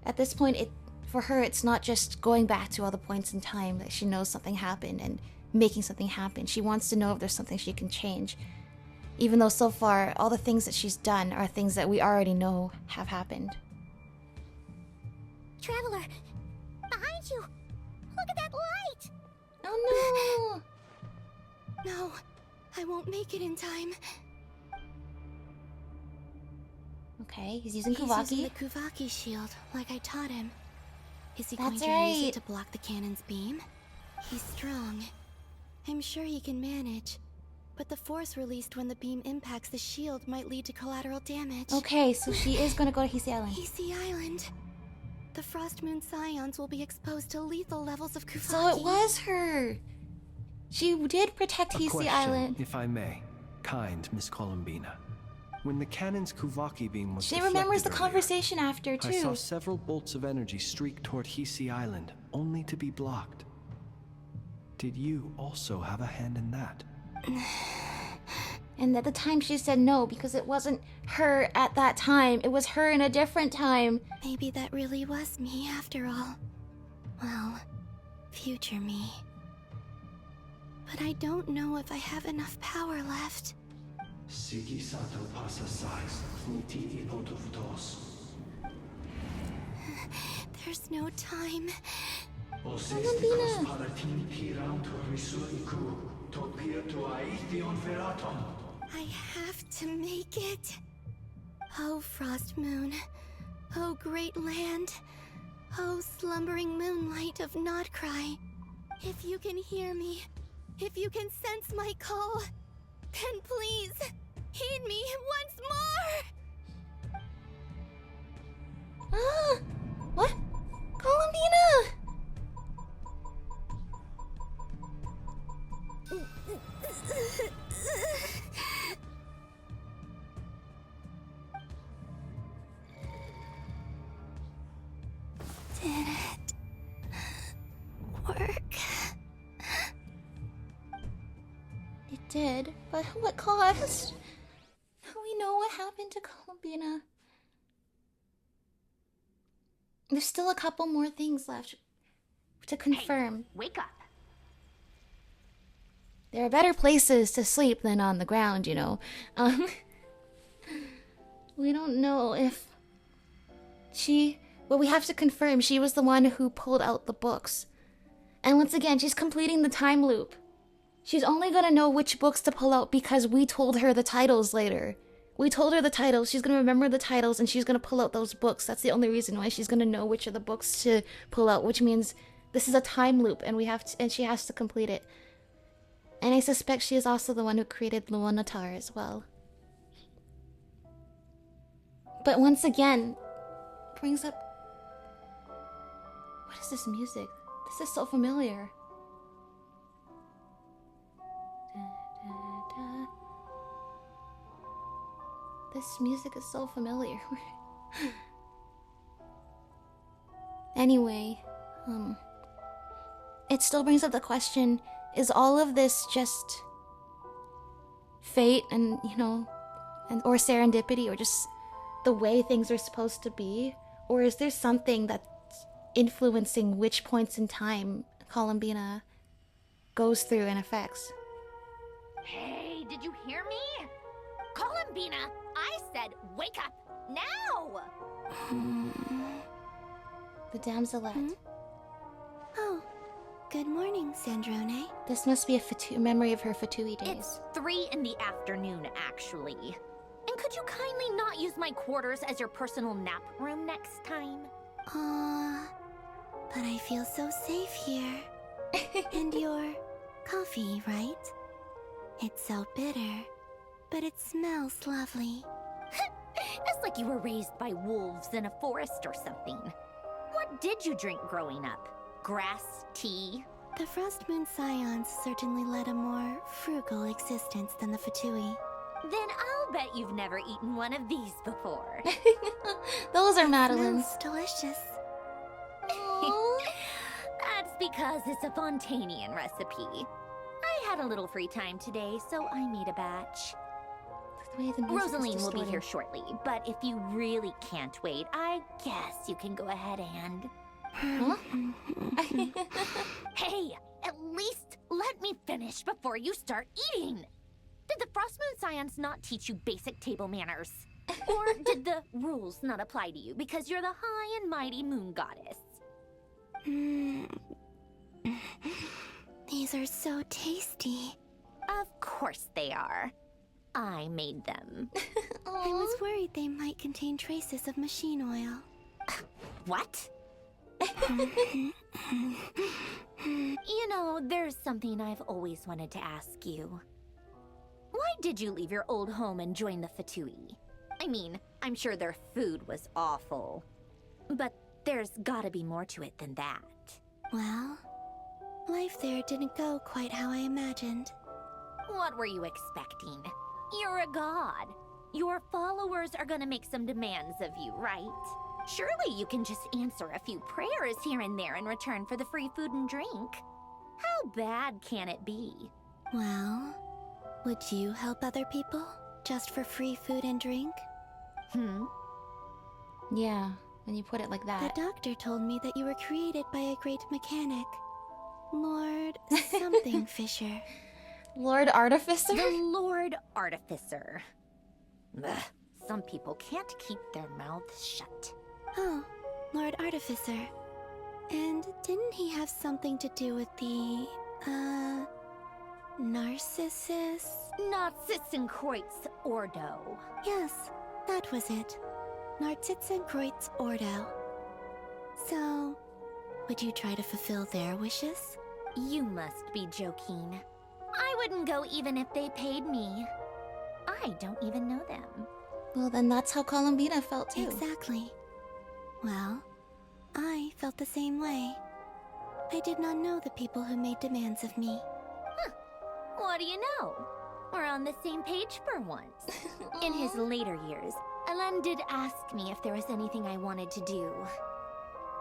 At this point, for her, it's not just going back to all the points in time that she knows something happened and making something happen. She wants to know if there's something she can change. Even though so far, all the things that she's done are things that we already know have happened. Traveler, behind you! Look at that light! Oh no! No, I won't make it in time. Okay, he's using Kuvaki. He's using the Kuvaki shield, like I taught him. Is he That's going to use right. it to block the cannon's beam? He's strong. I'm sure he can manage. But the force released when the beam impacts the shield might lead to collateral damage. Okay, so she is gonna go to Hisei Island. Hisei Island. The Frost Moon Scions will be exposed to lethal levels of Kuvaki. So it was her! She did protect Hisei Island. If I may, kind Miss Columbina. When the cannon's Kuvaki beam was She remembers the earlier, conversation after, too. I saw several bolts of energy streak toward Hisei Island, only to be blocked. Did you also have a hand in that? And at the time she said no, because it wasn't her at that time. It was her in a different time. Maybe that really was me after all. Well, future me. But I don't know if I have enough power left. There's no time. I have to make it. Oh, Frost Moon. Oh, great land. Oh, slumbering moonlight of Nod-Krai. If you can hear me, if you can sense my call, then please, heed me once more! Ah! What? Columbina! Did it work? It did, but what cost? We know what happened to Columbina. There's still a couple more things left to confirm. Hey, wake up. There are better places to sleep than on the ground, you know. We don't know if well, we have to confirm she was the one who pulled out the books. And once again, she's completing the time loop. She's only gonna know which books to pull out because we told her the titles later. We told her the titles, she's gonna remember the titles, and she's gonna pull out those books. That's the only reason why she's gonna know which of the books to pull out, which means this is a time loop, and she has to complete it. And I suspect she is also the one who created Luonatar as well. But once again, brings up... What is this music? This is so familiar. This music is so familiar. Anyway, it still brings up the question, is all of this just fate and, you know, or serendipity, or just the way things are supposed to be? Or is there something that's influencing which points in time Columbina goes through and affects? Hey, did you hear me? Columbina, I said wake up now! The damselette. Oh, good morning, Sandrone. This must be a memory of her Fatui days. It's 3 in the afternoon, actually. And could you kindly not use my quarters as your personal nap room next time? But I feel so safe here. And your coffee, right? It's so bitter, but it smells lovely. It's like you were raised by wolves in a forest or something. What did you drink growing up? Grass, tea, The Frost Moon Scions certainly led a more frugal existence than the Fatui. Then I'll bet you've never eaten one of these before. Those are Madeline's. Smells delicious. That's because it's a Fontanian recipe. I had a little free time today, so I made a batch. Rosaline will be here shortly, but if you really can't wait, I guess you can go ahead and... Huh? Hey, at least let me finish before you start eating! Did the Frostmoon Scions not teach you basic table manners? Or did the rules not apply to you because you're the high and mighty moon goddess? These are so tasty. Of course they are. I made them. I was worried they might contain traces of machine oil. What? You know, there's something I've always wanted to ask you. Why did you leave your old home and join the Fatui? I mean, I'm sure their food was awful. But there's gotta be more to it than that. Well, life there didn't go quite how I imagined. What were you expecting? You're a god. Your followers are gonna make some demands of you, right? Surely you can just answer a few prayers here and there in return for the free food and drink. How bad can it be? Well, would you help other people just for free food and drink? Yeah, when you put it like that. The doctor told me that you were created by a great mechanic. Lord something Fisher. Lord Artificer? The Lord Artificer. Ugh, some people can't keep their mouths shut. Oh, Lord Artificer. And didn't he have something to do with the, Narcissus? Narcissenkreuz Ordo. Yes, that was it. Narcissenkreuz Ordo. So, would you try to fulfill their wishes? You must be joking. I wouldn't go even if they paid me. I don't even know them. Well, then that's how Columbina felt too. Exactly. Well, I felt the same way. I did not know the people who made demands of me. Huh. What do you know? We're on the same page for once. In his later years, Elen did ask me if there was anything I wanted to do.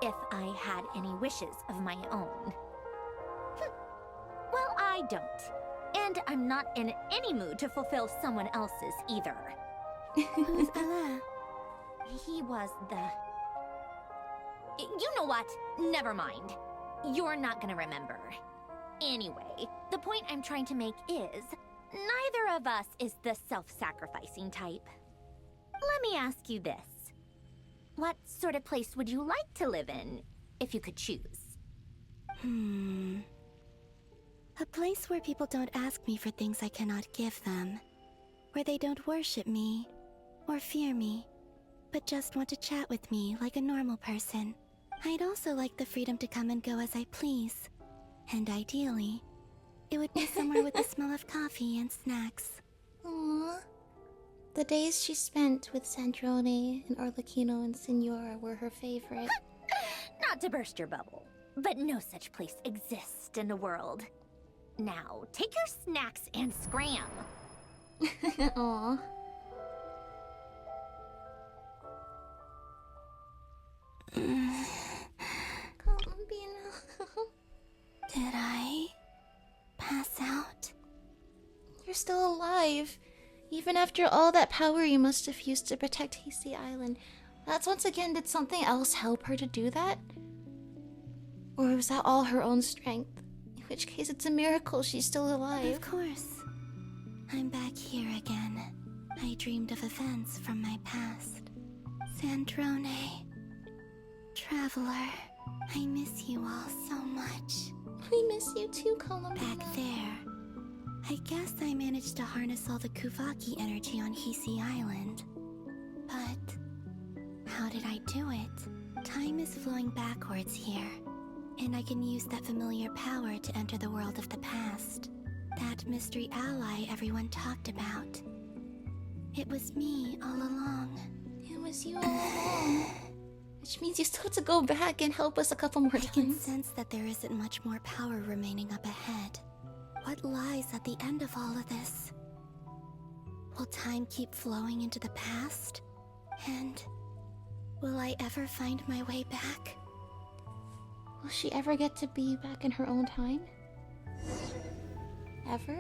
If I had any wishes of my own. Well, I don't. And I'm not in any mood to fulfill someone else's either. Who's Ella? He was the... You know what? Never mind. You're not gonna remember. Anyway, the point I'm trying to make is, neither of us is the self-sacrificing type. Let me ask you this. What sort of place would you like to live in, if you could choose? A place where people don't ask me for things I cannot give them. Where they don't worship me, or fear me, but just want to chat with me like a normal person. I'd also like the freedom to come and go as I please. And ideally, it would be somewhere with the smell of coffee and snacks. Aww. The days she spent with Sandrone and Arlecchino and Signora were her favorite. Not to burst your bubble, but no such place exists in the world. Now, take your snacks and scram. Aww. Columbina. Did I pass out? You're still alive. Even after all that power you must have used to protect Hisi Island. That's once again, did something else help her to do that? Or was that all her own strength? In which case it's a miracle she's still alive. Of course. I'm back here again. I dreamed of events from my past. Sandrone. Traveler. I miss you all so much. We miss you too, Columbina. Back there. I guess I managed to harness all the Kuvaki energy on Hisi Island. But how did I do it? Time is flowing backwards here, and I can use that familiar power to enter the world of the past. That mystery ally everyone talked about. It was me all along. It was you all along. Which means you still have to go back and help us a couple more times. I can sense that there isn't much more power remaining up ahead. What lies at the end of all of this? Will time keep flowing into the past? And will I ever find my way back? Will she ever get to be back in her own time? Ever?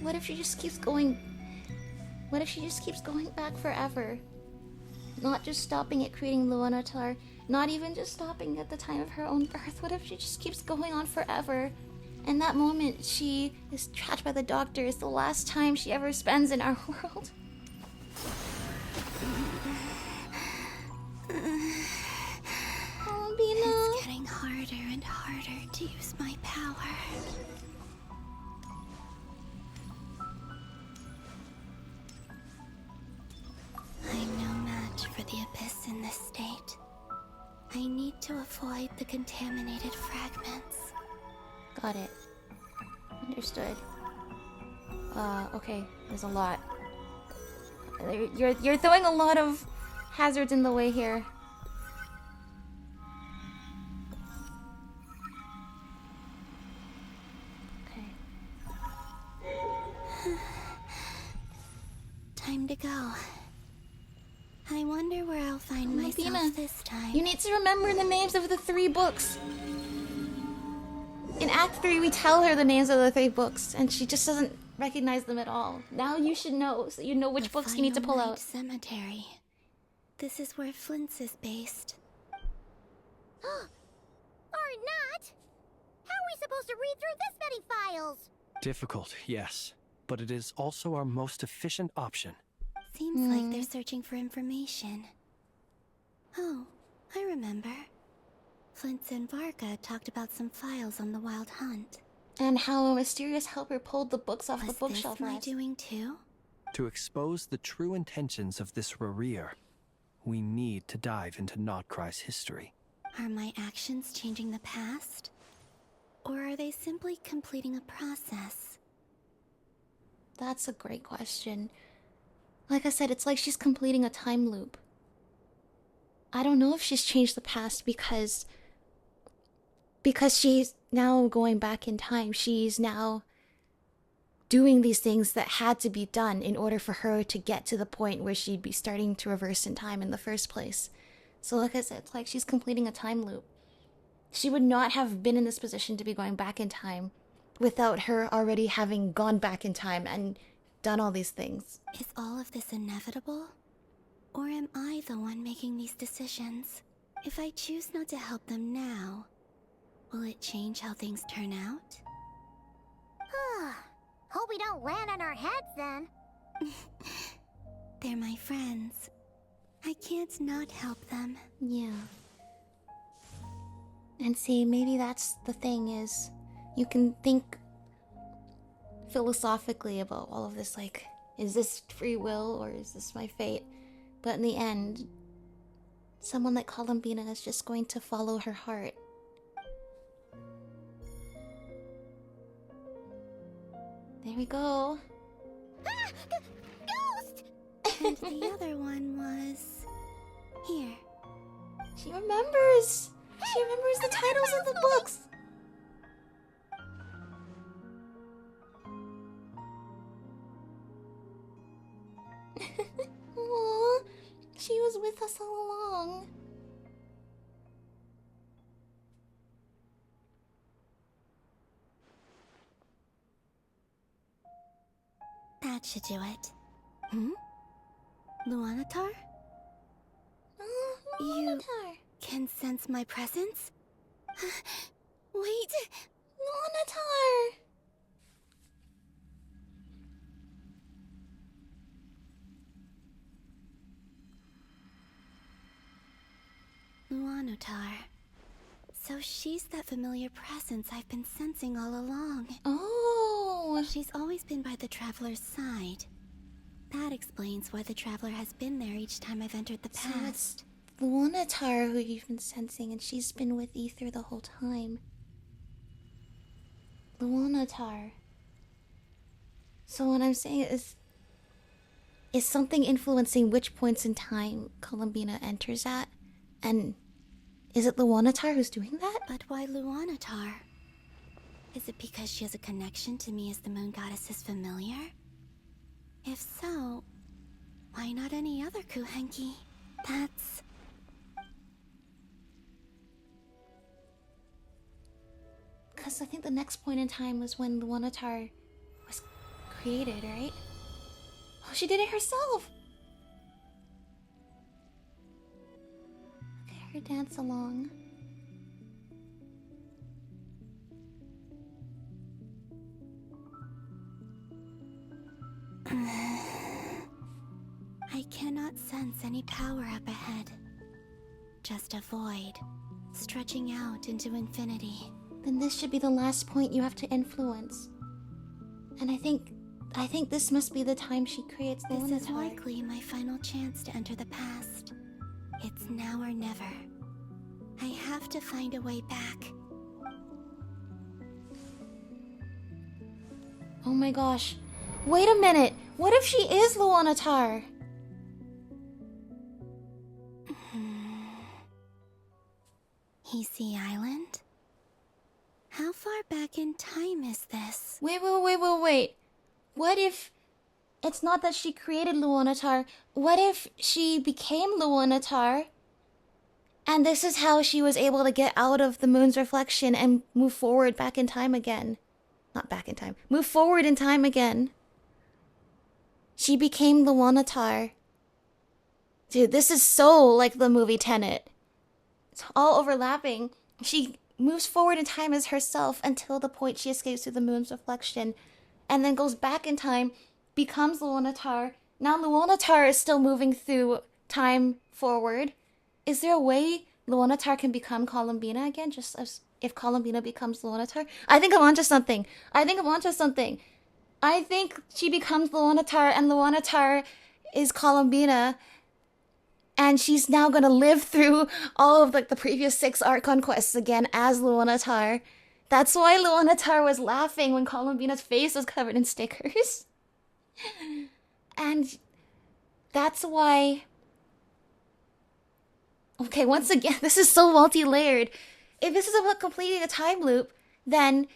What if she just keeps going... What if she just keeps going back forever? Not just stopping at creating Luanatar, not even just stopping at the time of her own birth. What if she just keeps going on forever? And that moment she is trapped by the doctor is the last time she ever spends in our world. Columbina. It's getting harder and harder to use my power. I'm no match for the Abyss in this state. I need to avoid the contaminated fragments. Got it. Understood. Okay. There's a lot. You're throwing a lot of hazards in the way here. Okay. Time to go. I wonder where I'll find Columbina, myself this time. you need to remember the names of the 3 books. In Act 3, we tell her the names of the 3 books, and she just doesn't recognize them at all. Now you should know, so you know which books you need to pull out. Cemetery. This is where Flint's is based. Or not! How are we supposed to read through this many files? Difficult, yes. But it is also our most efficient option. Seems like they're searching for information. Oh, I remember. Flint's and Varga talked about some files on the Wild Hunt. And how a mysterious helper pulled the books off the bookshelf for Was this my us. doing too? To expose the true intentions of this Rerir, we need to dive into Nod-Krai's history. Are my actions changing the past? Or are they simply completing a process? That's a great question. Like I said, it's like she's completing a time loop. I don't know if she's changed the past because she's now going back in time. She's now doing these things that had to be done in order for her to get to the point where she'd be starting to reverse in time in the first place. So like I said, it's like she's completing a time loop. She would not have been in this position to be going back in time without her already having gone back in time and done all these things. Is all of this inevitable? Or am I the one making these decisions? If I choose not to help them now, will it change how things turn out? Hope we don't land on our heads then. They're my friends. I can't not help them. Yeah. And see, maybe that's the thing is, you can think philosophically about all of this, like, is this free will or is this my fate? But in the end, someone like Columbina is just going to follow her heart. There we go. Ghost! And the other one was... here. She remembers! She remembers the titles of the books! Aww, she was with us all along. That should do it. Luanatar? You can sense my presence? Wait! Luanatar! Luanatar. So she's that familiar presence I've been sensing all along. Oh! She's always been by the Traveler's side. That explains why the Traveler has been there each time I've entered the past. So it's Luanatar who you've been sensing, and she's been with Ether the whole time. Luanatar. So what I'm saying is, is something influencing which points in time Columbina enters at? And is it Luanatar who's doing that? But why Luanatar? Is it because she has a connection to me as the Moon Goddess's familiar? If so, why not any other Kuhenki? That's... Because I think the next point in time was when Luanatar was created, right? Oh, she did it herself! Look at her dance along. I cannot sense any power up ahead. Just a void, stretching out into infinity. Then this should be the last point you have to influence. And I think this must be the time she creates the This is Luanatar. likely my final chance to enter the past. It's now or never. I have to find a way back. Oh my gosh. Wait a minute! What if she is Luanatar? Hisi Island? How far back in time is this? Wait. What if it's not that she created Luanatar? What if she became Luanatar? And this is how she was able to get out of the moon's reflection and move forward back in time again. Not back in time. Move forward in time again. She became Luanatar. Dude, this is so like the movie Tenet. It's all overlapping. She moves forward in time as herself until the point she escapes through the moon's reflection, and then goes back in time, becomes Luanatar. Now Luanatar is still moving through time forward. Is there a way Luanatar can become Columbina again, just as if Columbina becomes Luanatar? I think I'm onto something. I think she becomes Luanatar, and Luanatar is Columbina, and she's now gonna live through all of like the previous 6 Archon quests again as Luanatar. That's why Luanatar was laughing when Columbina's face was covered in stickers. And that's why... Okay, once again, this is so multi-layered. If this is about completing a time loop, then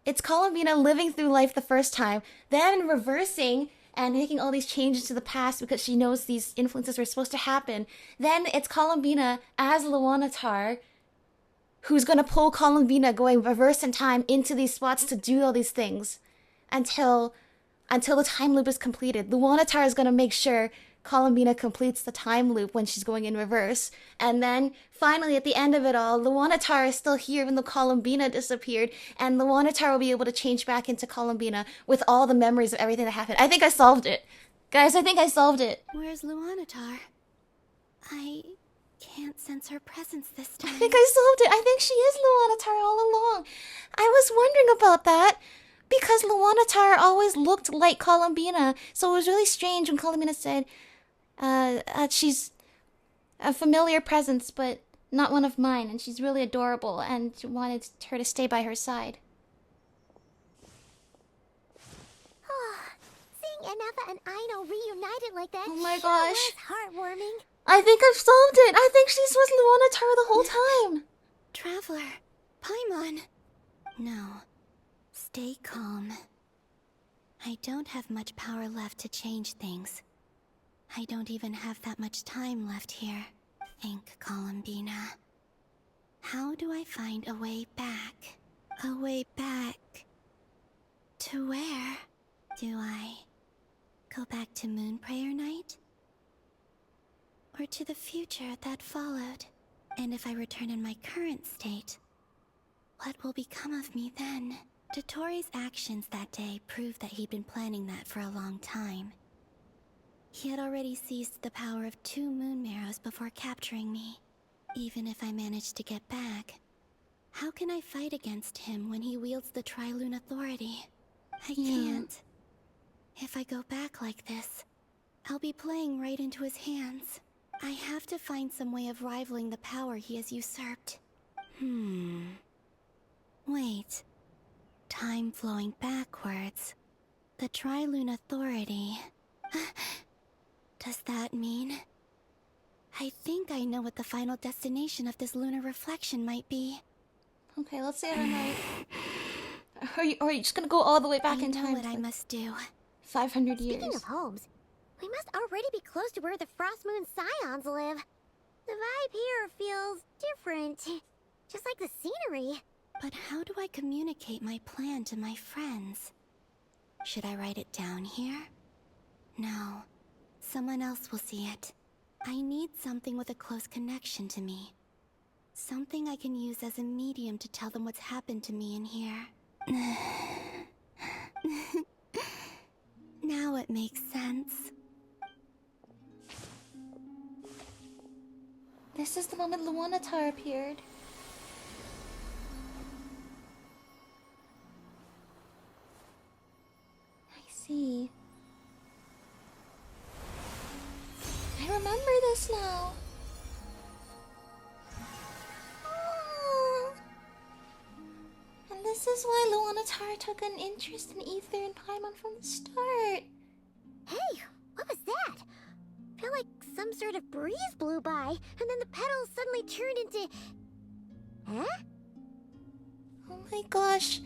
it's Columbina living through life the first time, then reversing and making all these changes to the past because she knows these influences were supposed to happen. Then it's Columbina as Luanatar, who's gonna pull Columbina going reverse in time into these spots to do all these things until the time loop is completed. Luanatar is gonna make sure Columbina completes the time loop when she's going in reverse. And then finally at the end of it all, Luanatar is still here even though Columbina disappeared, and Luanatar will be able to change back into Columbina with all the memories of everything that happened. I think I solved it. Guys, I think I solved it. Where's Luanatar? I can't sense her presence this time. I think I solved it. I think she is Luanatar all along. I was wondering about that because Luanatar always looked like Columbina, so it was really strange when Columbina said, she's a familiar presence, but not one of mine, and she's really adorable, and wanted her to stay by her side. Seeing Enefa and Aino reunited like that Oh my sure gosh. was heartwarming. I think I've solved it! I think she's with Luanatar the whole time! Traveler, Paimon. No. Stay calm. I don't have much power left to change things. I don't even have that much time left here. Think, Columbina. How do I find a way back? A way back... to where? Do I go back to Moonprayer Night? Or to the future that followed? And if I return in my current state, what will become of me then? Dottoro's actions that day proved that he'd been planning that for a long time. He had already seized the power of 2 moon marrows before capturing me. Even if I managed to get back, how can I fight against him when he wields the Tri-Lune authority? I can't. If I go back like this, I'll be playing right into his hands. I have to find some way of rivaling the power he has usurped. Wait. Time flowing backwards. The Tri-Lune authority. Does that mean... I think I know what the final destination of this lunar reflection might be. Okay, let's say I'm right. Are you just gonna go all the way back in time? I know what I must do. 500 years. Speaking of homes, we must already be close to where the Frost Moon Scions live. The vibe here feels different. Just like the scenery. But how do I communicate my plan to my friends? Should I write it down here? No. Someone else will see it. I need something with a close connection to me. Something I can use as a medium to tell them what's happened to me in here. Now it makes sense. This is the moment Luanatar appeared. I see. I remember this now. And this is why Luanatar took an interest in Ether and Paimon from the start. Hey, what was that? Felt like some sort of breeze blew by, and then the petals suddenly turned into... Huh? Oh my gosh.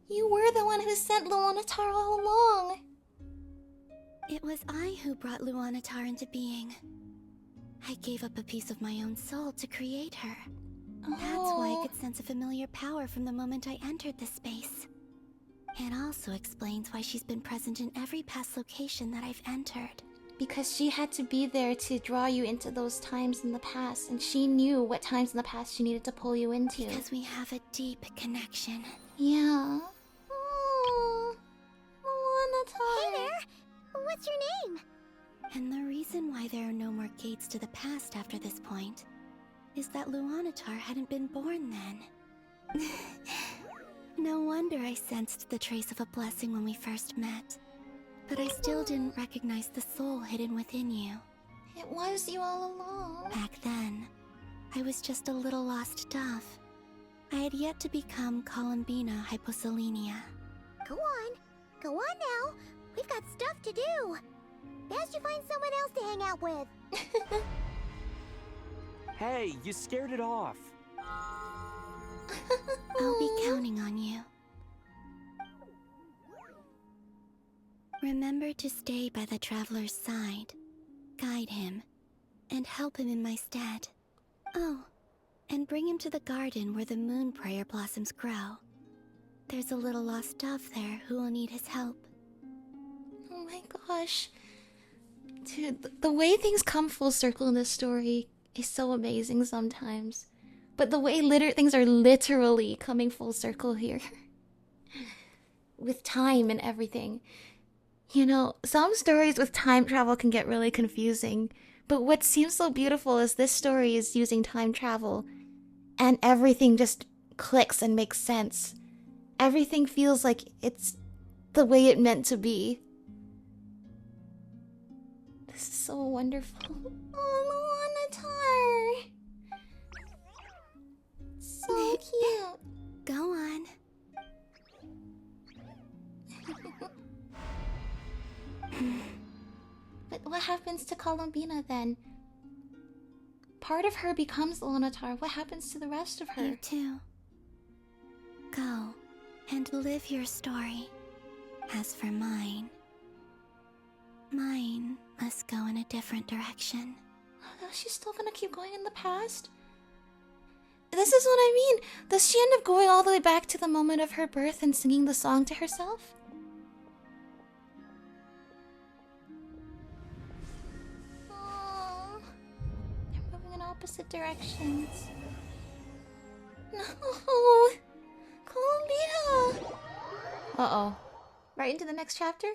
You were the one who sent Luanatar all along. It was I who brought Luanatar into being. I gave up a piece of my own soul to create her. That's why I could sense a familiar power from the moment I entered this space. It also explains why she's been present in every past location that I've entered. Because she had to be there to draw you into those times in the past, and she knew what times in the past she needed to pull you into. Because we have a deep connection. Yeah. Oh, Luanatar. Hey there! What's your name? And the reason why there are no more gates to the past after this point is that Luanatar hadn't been born then. No wonder I sensed the trace of a blessing when we first met. But I still didn't recognize the soul hidden within you. It was you all along. Back then, I was just a little lost dove. I had yet to become Columbina hyposelenia. Go on now. We've got stuff to do. Best you find someone else to hang out with. Hey, you scared it off. I'll be counting on you. Remember to stay by the traveler's side, guide him, and help him in my stead. Oh, and bring him to the garden where the moon prayer blossoms grow. There's a little lost dove there who will need his help. Oh my gosh. Dude, the way things come full circle in this story is so amazing sometimes. But the way things are literally coming full circle here. With time and everything. You know, some stories with time travel can get really confusing. But what seems so beautiful is this story is using time travel. And everything just clicks and makes sense. Everything feels like it's the way it meant to be. This is so wonderful. Oh, Luanatar! So cute. Go on. But what happens to Columbina then? Part of her becomes Luanatar. What happens to the rest of her? You too. Go and live your story. As for mine must go in a different direction. She's still gonna keep going in the past? This is what I mean. Does she end up going all the way back to the moment of her birth and singing the song to herself? Aww. They're moving in opposite directions. No! Columbina! Uh-oh. Right into the next chapter?